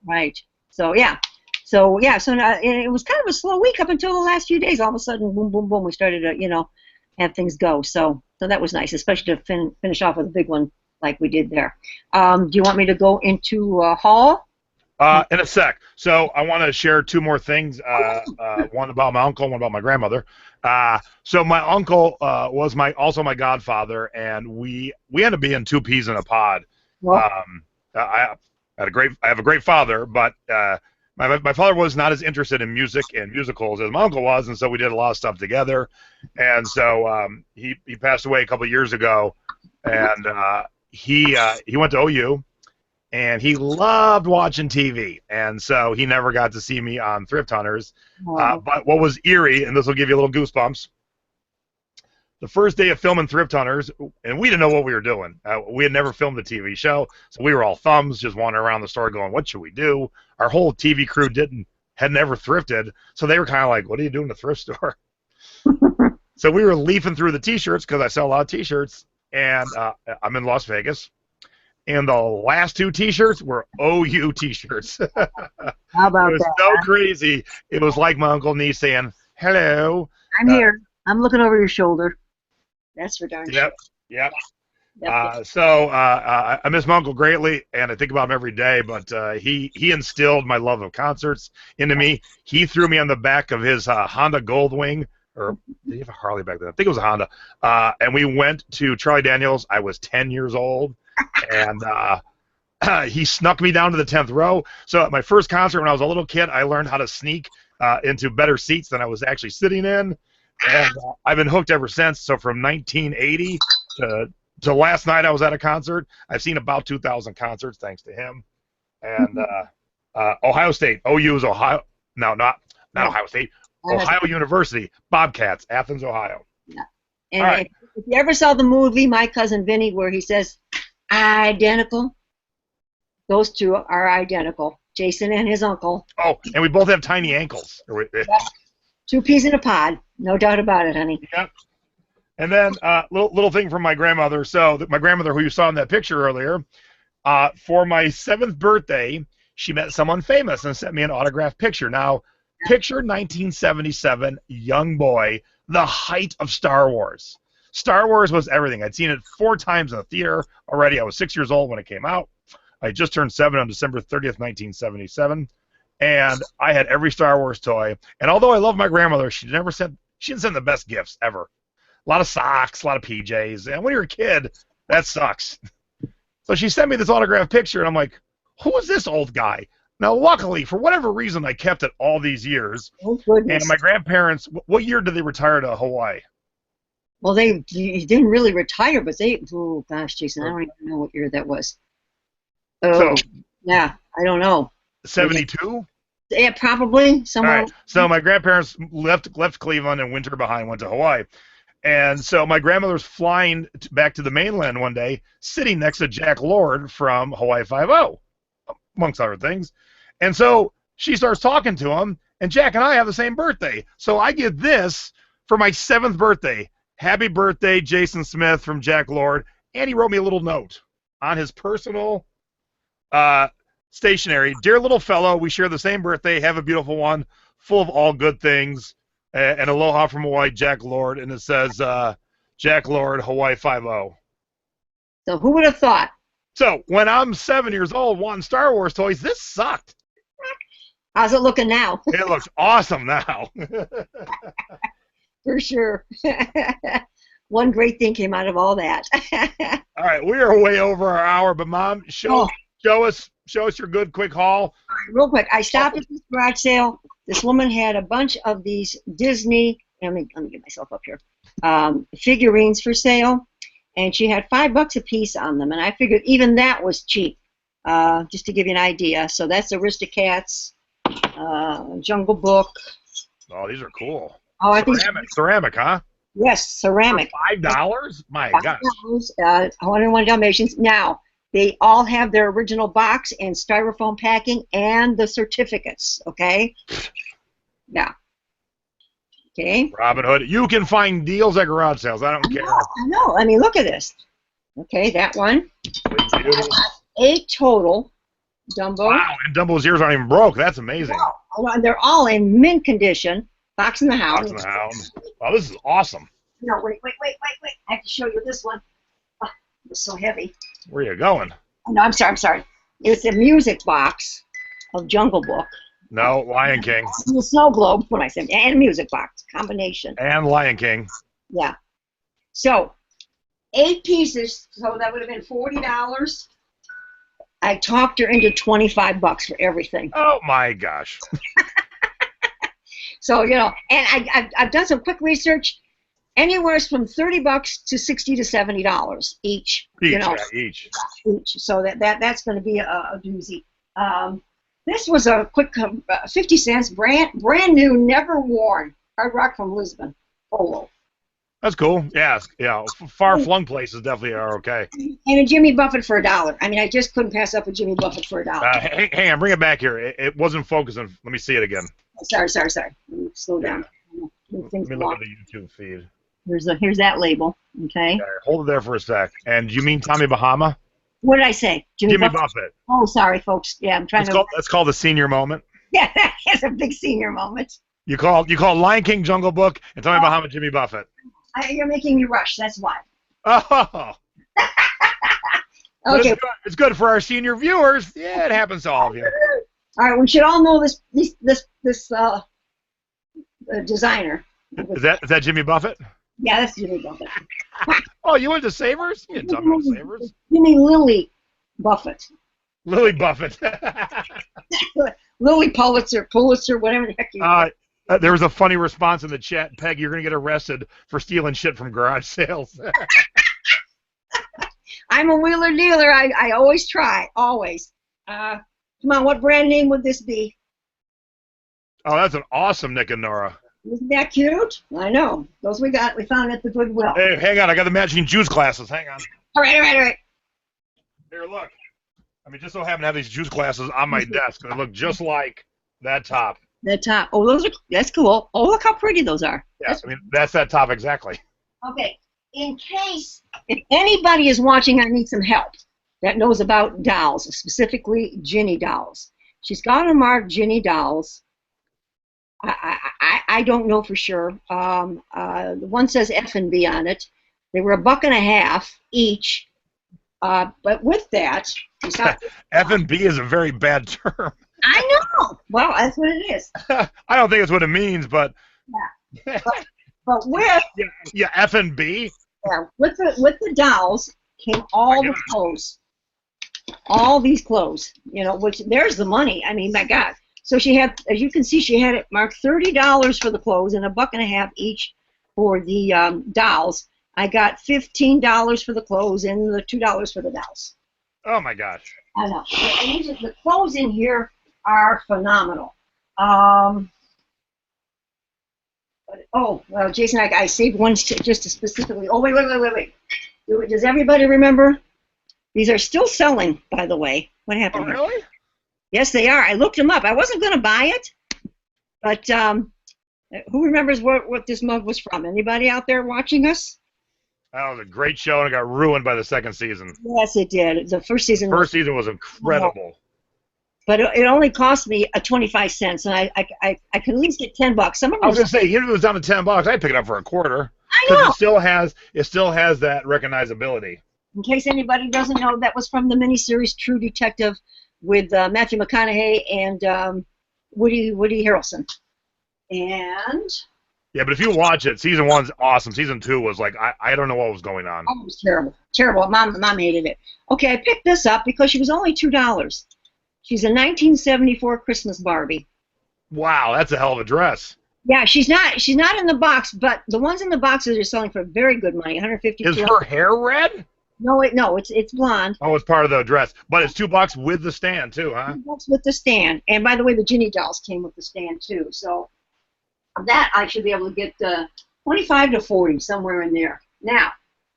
Right. So yeah. So now, it was kind of a slow week up until the last few days. All of a sudden, boom, boom, boom, we started to, have things go. So that was nice, especially to finish off with a big one like we did there. Do you want me to go into haul? In a sec. So I want to share two more things. One about my uncle, one about my grandmother. So my uncle was also my godfather, and we ended up being two peas in a pod. Well, I have a great father, but my father was not as interested in music and musicals as my uncle was, and so we did a lot of stuff together. And so he passed away a couple of years ago, and he went to OU. And he loved watching TV, and so he never got to see me on Thrift Hunters. But what was eerie, and this will give you a little goosebumps, the first day of filming Thrift Hunters, and we didn't know what we were doing. We had never filmed a TV show, so we were all thumbs, just wandering around the store going, what should we do? Our whole TV crew had never thrifted, so they were kind of like, what are you doing in the thrift store? So we were leafing through the T-shirts, because I sell a lot of T-shirts, and I'm in Las Vegas. And the last two T-shirts were OU T-shirts. How about it was that? so crazy. It was like my Uncle Nee saying, hello. I'm here. I'm looking over your shoulder. That's for darn sure. Yep. Yep. So I miss my uncle greatly, and I think about him every day, but he instilled my love of concerts into me. He threw me on the back of his Honda Goldwing, or did he have a Harley back then? I think it was a Honda. And we went to Charlie Daniels. I was 10 years old. And he snuck me down to the 10th row. So at my first concert when I was a little kid, I learned how to sneak into better seats than I was actually sitting in. And I've been hooked ever since. So from 1980 to last night I was at a concert. I've seen about 2,000 concerts thanks to him. And Ohio State. OU is Ohio. No, not Ohio State. Ohio University. Bobcats, Athens, Ohio. Yeah. And if you ever saw the movie My Cousin Vinny where he says, identical. Those two are identical. Jason and his uncle. Oh, and we both have tiny ankles. Yep. Two peas in a pod. No doubt about it, honey. Yep. And then little thing from my grandmother. So my grandmother, who you saw in that picture earlier, for my 7th birthday, she met someone famous and sent me an autographed picture. Now, picture 1977, young boy, the height of Star Wars. Star Wars was everything. I'd seen it 4 times in the theater already. I was 6 years old when it came out. I just turned 7 on December 30th, 1977, and I had every Star Wars toy. And although I love my grandmother, she didn't send the best gifts ever. A lot of socks, a lot of PJs, and when you're a kid, that sucks. So she sent me this autographed picture, and I'm like, who is this old guy? Now, luckily, for whatever reason, I kept it all these years. Oh, goodness. And my grandparents, what year did they retire to Hawaii? Well, they didn't really retire, but oh gosh, Jason, I don't even know what year that was. Oh, so, yeah, I don't know. 72? Yeah, probably somewhere. All right. So my grandparents left Cleveland and winter behind, went to Hawaii. And so my grandmother was flying back to the mainland one day, sitting next to Jack Lord from Hawaii Five-0, amongst other things. And so she starts talking to him, and Jack and I have the same birthday. So I get this for my 7th birthday. Happy birthday, Jason Smith from Jack Lord. And he wrote me a little note on his personal stationery. Dear little fellow, we share the same birthday. Have a beautiful one, full of all good things. And aloha from Hawaii, Jack Lord. And it says, Jack Lord, Hawaii Five-0. So who would have thought? So when I'm 7 years old wanting Star Wars toys, this sucked. How's it looking now? It looks awesome now. For sure. One great thing came out of all that. All right, we are way over our hour, but Mom, show us your good quick haul. All right, real quick, I stopped at this garage sale. This woman had a bunch of these Disney. Let me get myself up here. Figurines for sale, and she had $5 a piece on them, and I figured even that was cheap. Just to give you an idea. So that's Aristocats. Jungle Book. Oh, these are cool. Oh, I think Ceramic, huh? yes, ceramic. $5? My gosh. $5, 101 Dalmatians. Now, they all have their original box and styrofoam packing and the certificates, okay? Yeah. Okay. Robin Hood. You can find deals at garage sales. I don't care. I know. I mean, look at this. Okay, that one. 8 total. Dumbo. Wow, and Dumbo's ears aren't even broke. That's amazing. Wow. They're all in mint condition. Fox and the Hound. Fox and the Hound. Oh, this is awesome. No, wait. I have to show you this one. Oh, it's so heavy. Where are you going? No, I'm sorry. It's a music box of Jungle Book. No, Lion King. The Snow Globe, what I said, and music box combination. And Lion King. Yeah. So, 8 pieces, so that would have been $40. I talked her into $25 for everything. Oh my gosh. So, you know, and I've done some quick research. Anywhere from $30 to $60 to $70 each. You know, each. So that's going to be a doozy. This was a quick 50 cents, brand new, never worn. Hard rock from Lisbon, polo. That's cool. Yeah. Far flung places definitely are okay. And a Jimmy Buffett for $1. I mean, I just couldn't pass up a Jimmy Buffett for $1. Hang on, bring it back here. It wasn't focusing. Let me see it again. Sorry. Slow down. Let me look at the YouTube feed. Here's that label. Okay. Hold it there for a sec. And you mean Tommy Bahama? What did I say? Jimmy Buffett. Oh, sorry, folks. Yeah, I'm trying to. That's called the senior moment. Yeah, that's a big senior moment. You call Lion King Jungle Book and Tommy Bahama Jimmy Buffett. You're making me rush. That's why. Oh. Okay. It's good for our senior viewers. Yeah, it happens to all of you. All right, we should all know this designer. Is that Jimmy Buffett? Yeah, that's Jimmy Buffett. Oh, you went to Savers? You didn't tell me about Savers. Jimmy Lily Buffett. Lily Buffett. Lily Pulitzer, whatever the heck you there was a funny response in the chat. Peg, you're going to get arrested for stealing shit from garage sales. I'm a wheeler dealer. I always try. Always. Come on, what brand name would this be? Oh, that's an awesome Nick and Nora. Isn't that cute? I know. Those we found at the Goodwill. Hey, hang on. I got the matching juice glasses. Hang on. All right. Here, look. I mean, just so happen to have these juice glasses on my desk. They look just like that top. That top. Oh, that's cool. Oh, look how pretty those are. Yeah, that's that top exactly. Okay. In case, if anybody is watching, I need some help that knows about dolls, specifically Ginny dolls. She's got to mark Ginny dolls. I don't know for sure. The one says F&B on it. They were $1.50 each. But with that, F&B is a very bad term. I know. Well, that's what it is. I don't think it's what it means, but yeah. But with F&B. Yeah, with the dolls came all the clothes, all these clothes. You know, which there's the money. I mean, my God. So she had, as you can see, she had it marked $30 for the clothes and $1.50 each for the dolls. I got $15 for the clothes and the $2 for the dolls. Oh my gosh! I know. And the clothes in here are phenomenal. Well, Jason, I saved one just to specifically. Oh, wait. Does everybody remember? These are still selling, by the way. What happened? Oh, really? Here? Yes, they are. I looked them up. I wasn't going to buy it, but who remembers what this mug was from? Anybody out there watching us? That was a great show, and it got ruined by the second season. Yes, it did. The first season. Season was incredible. But it only cost me 25 cents, and I could at least get $10. Some of I was gonna say, even if it was down to $10, I'd pick it up for a quarter. I know. It still has that recognizability. In case anybody doesn't know, that was from the miniseries True Detective with Matthew McConaughey and Woody Harrelson. And yeah, but if you watch it, season 1's awesome. Season 2 was like I don't know what was going on. Oh, it was terrible. Mom hated it. Okay, I picked this up because she was only $2. She's a 1974 Christmas Barbie. Wow, that's a hell of a dress. Yeah, she's not in the box, but the ones in the boxes are selling for very good money, $150. Is her hair red? No, no, it's blonde. Oh, it's part of the dress, but it's $2 with the stand too, huh? That's with the stand. And by the way, the Ginny dolls came with the stand too. So that I should be able to get 25 to 40 somewhere in there. Now,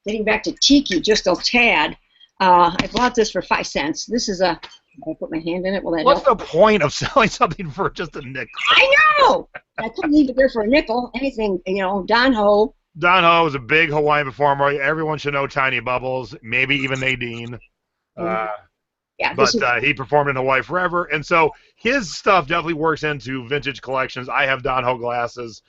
getting back to Tiki, just a tad. I bought this for 5 cents. This is a. I put my hand in it. Will that What's help? the point of selling something for just a nickel? I know. I couldn't leave it there for a nickel. Anything, Don Ho. Don Ho is a big Hawaiian performer. Everyone should know Tiny Bubbles, maybe even Nadine. Yeah, But he performed in Hawaii forever, and so his stuff definitely works into vintage collections. I have Don Ho glasses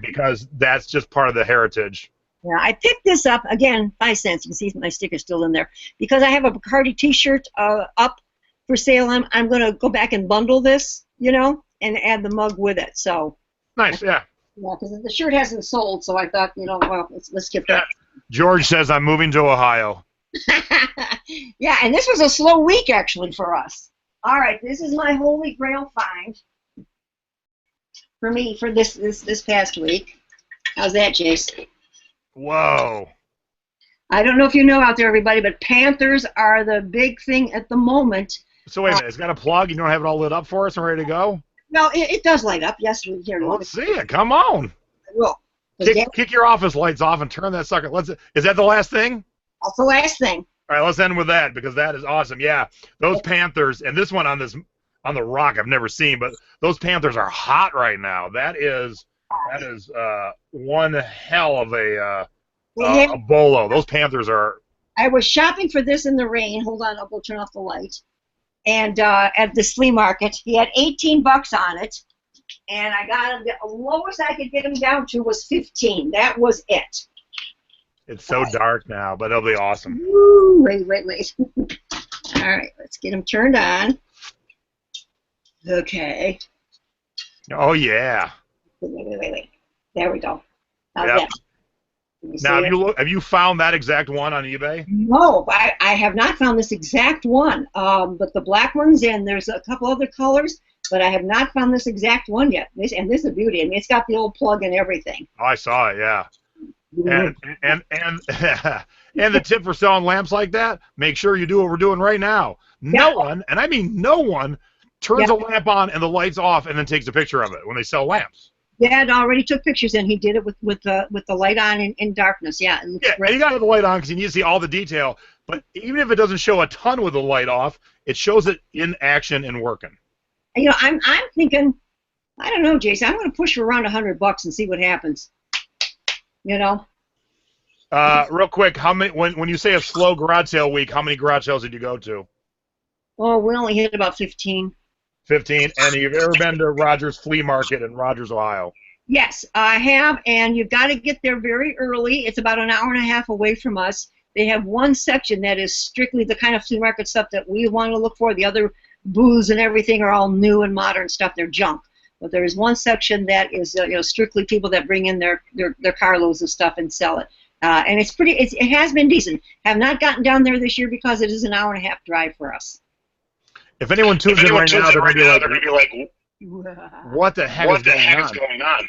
because that's just part of the heritage. Yeah, I picked this up again, 5 cents. You can see my sticker's still in there because I have a Bacardi T-shirt up for sale. I'm going to go back and bundle this, and add the mug with it. So nice, yeah. Yeah, because the shirt hasn't sold, so I thought, well, let's get that. George says I'm moving to Ohio. Yeah, and this was a slow week actually for us. All right, this is my holy grail find for me for this past week. How's that, Jace? Whoa. I don't know if you know out there, everybody, but Panthers are the big thing at the moment. So wait a minute, it's got a plug. You don't have it all lit up for us and ready to go? No, it does light up. Yes, we hear. Let's see it. Come on. I will. Kick your office lights off and turn that sucker. Is that the last thing? That's the last thing. All right, let's end with that because that is awesome. Yeah, those Panthers, and this one on the rock I've never seen, but those Panthers are hot right now. That is one hell of a bolo. Those Panthers are. I was shopping for this in the rain. Hold on, I'll go turn off the light. And at this flea market, he had $18 on it, and I got him. The lowest I could get him down to was 15. That was it. It's so dark now, but it'll be awesome. Woo, wait. All right, let's get him turned on. Okay. Oh yeah. Wait. There we go. How's yep. that? Now, have you found that exact one on eBay? No, I have not found this exact one. But the black one's in. There's a couple other colors, but I have not found this exact one yet. This is a beauty. I mean, it's got the old plug and everything. Oh, I saw it. Yeah. And and the tip for selling lamps like that: make sure you do what we're doing right now. No one, and I mean no one, turns a lamp on and the lights off and then takes a picture of it when they sell lamps. Dad already took pictures, and he did it with the light on in darkness. Yeah, and you got to have the light on because you need to see all the detail. But even if it doesn't show a ton with the light off, it shows it in action and working. I'm thinking, I don't know, Jason. I'm going to push for around $100 and see what happens. Real quick, how many? When you say a slow garage sale week, how many garage sales did you go to? Oh, we only hit about 15. 15, and you've ever been to Rogers Flea Market in Rogers, Ohio? Yes, I have, and you've got to get there very early. It's about an hour and a half away from us. They have one section that is strictly the kind of flea market stuff that we want to look for. The other booths and everything are all new and modern stuff. They're junk. But there is one section that is strictly people that bring in their carloads of stuff and sell it. And it's pretty. It has been decent. Have not gotten down there this year because it is an hour and a half drive for us. If anyone tunes in right now, they're going to be like, what the heck is going on?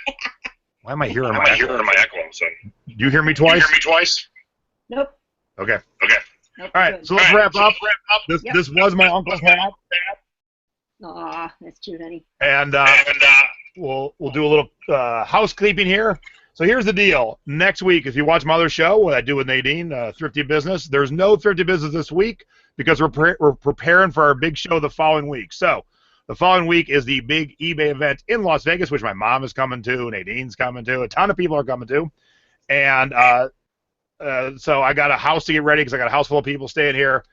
Why am I hearing my echo? So, do you hear me twice? Nope. Okay. Nope, all right, good. so let's wrap up. This was my uncle's hat. Aw, that's cute, honey. And we'll do a little housekeeping here. So here's the deal. Next week, if you watch my other show, what I do with Nadine, Thrifty Business, there's no Thrifty Business this week because we're preparing for our big show the following week. So the following week is the big eBay event in Las Vegas, which my mom is coming to, Nadine's coming to, a ton of people are coming to. And so I got a house to get ready because I got a house full of people staying here.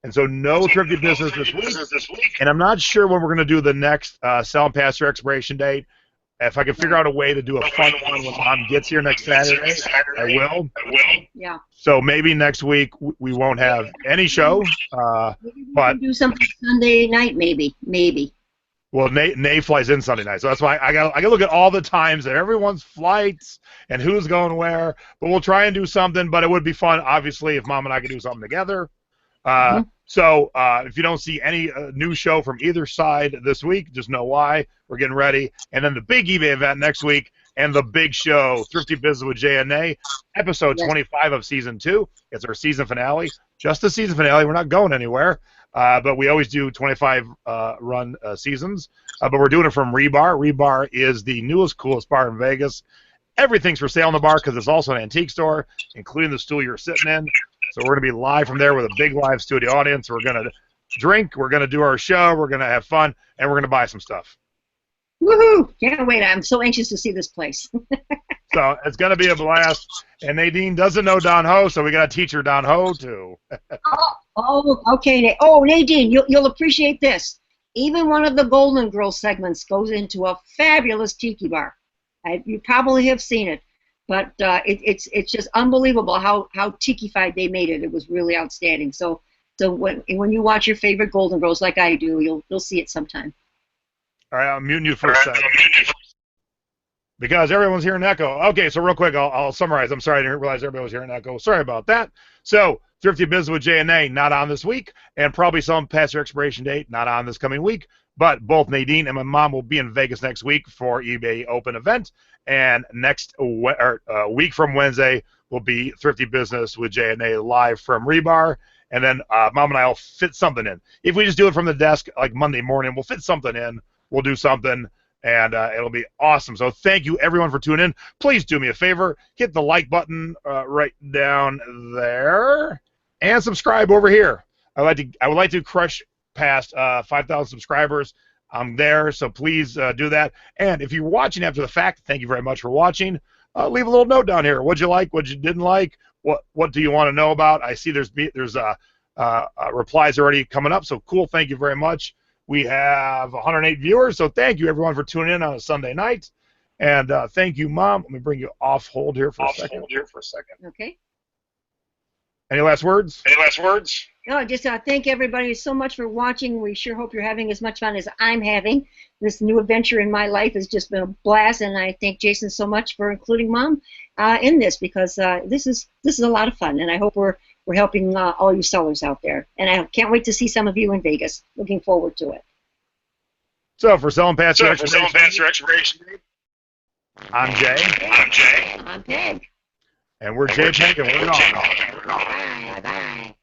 And so no Thrifty Business this week. And I'm not sure when we're going to do the next Sell and Pass Your Expiration date. If I can figure out a way to do a fun one when Mom gets here next Saturday, I will. Yeah. So maybe next week we won't have any show. But we can do something Sunday night, maybe. Well, Nay flies in Sunday night, so that's why I got to look at all the times and everyone's flights and who's going where. But we'll try and do something. But it would be fun, obviously, if Mom and I could do something together. So if you don't see any new show from either side this week, just know why. We're getting ready. And then the big eBay event next week, and the big show, Thrifty Business with J&A, episode 25 of season 2. It's our season finale. Just the season finale. We're not going anywhere, but we always do 25 run seasons. But we're doing it from Rebar. Rebar is the newest, coolest bar in Vegas. Everything's for sale in the bar because it's also an antique store, including the stool you're sitting in. So we're going to be live from there with a big live studio audience. We're going to drink, we're going to do our show, we're going to have fun, and we're going to buy some stuff. Woohoo! Can't wait. I'm so anxious to see this place. So it's going to be a blast. And Nadine doesn't know Don Ho, so we got to teach her Don Ho too. Okay. Nadine, you'll appreciate this. Even one of the Golden Girls segments goes into a fabulous tiki bar. You probably have seen it, but it's just unbelievable how tiki-fied they made it. It was really outstanding. So when you watch your favorite Golden Girls like I do, you'll see it sometime. All right, I'll mute you for a second. Because everyone's hearing an echo. Okay, so real quick, I'll summarize. I'm sorry, I didn't realize everybody was hearing an echo. Sorry about that. So, Thrifty Business with J&A, not on this week, and probably some past their expiration date, not on this coming week. But both Nadine and my mom will be in Vegas next week for eBay Open event, and next week from Wednesday will be Thrifty Business with J&A live from Rebar, and then Mom and I will fit something in. If we just do it from the desk like Monday morning, we'll fit something in. We'll do something, and it'll be awesome. So thank you, everyone, for tuning in. Please do me a favor. Hit the like button right down there, and subscribe over here. I would like to crush past 5,000 subscribers. I'm there, so please do that. And if you're watching after the fact, thank you very much for watching. Leave a little note down here. What'd you like? What you didn't like? What do you want to know about? I see there's replies already coming up, so cool. Thank you very much. We have 108 viewers, so thank you, everyone, for tuning in on a Sunday night. And thank you, Mom. Let me bring you off hold here for a second. Okay. Any last words? No, just thank everybody so much for watching. We sure hope you're having as much fun as I'm having. This new adventure in my life has just been a blast, and I thank Jason so much for including Mom in this, because this is a lot of fun, and I hope we're helping all you sellers out there. And I can't wait to see some of you in Vegas. Looking forward to it. So for selling past your expiration date, I'm Jay. I'm Peg. And we're JPEG, and we're on. Bye.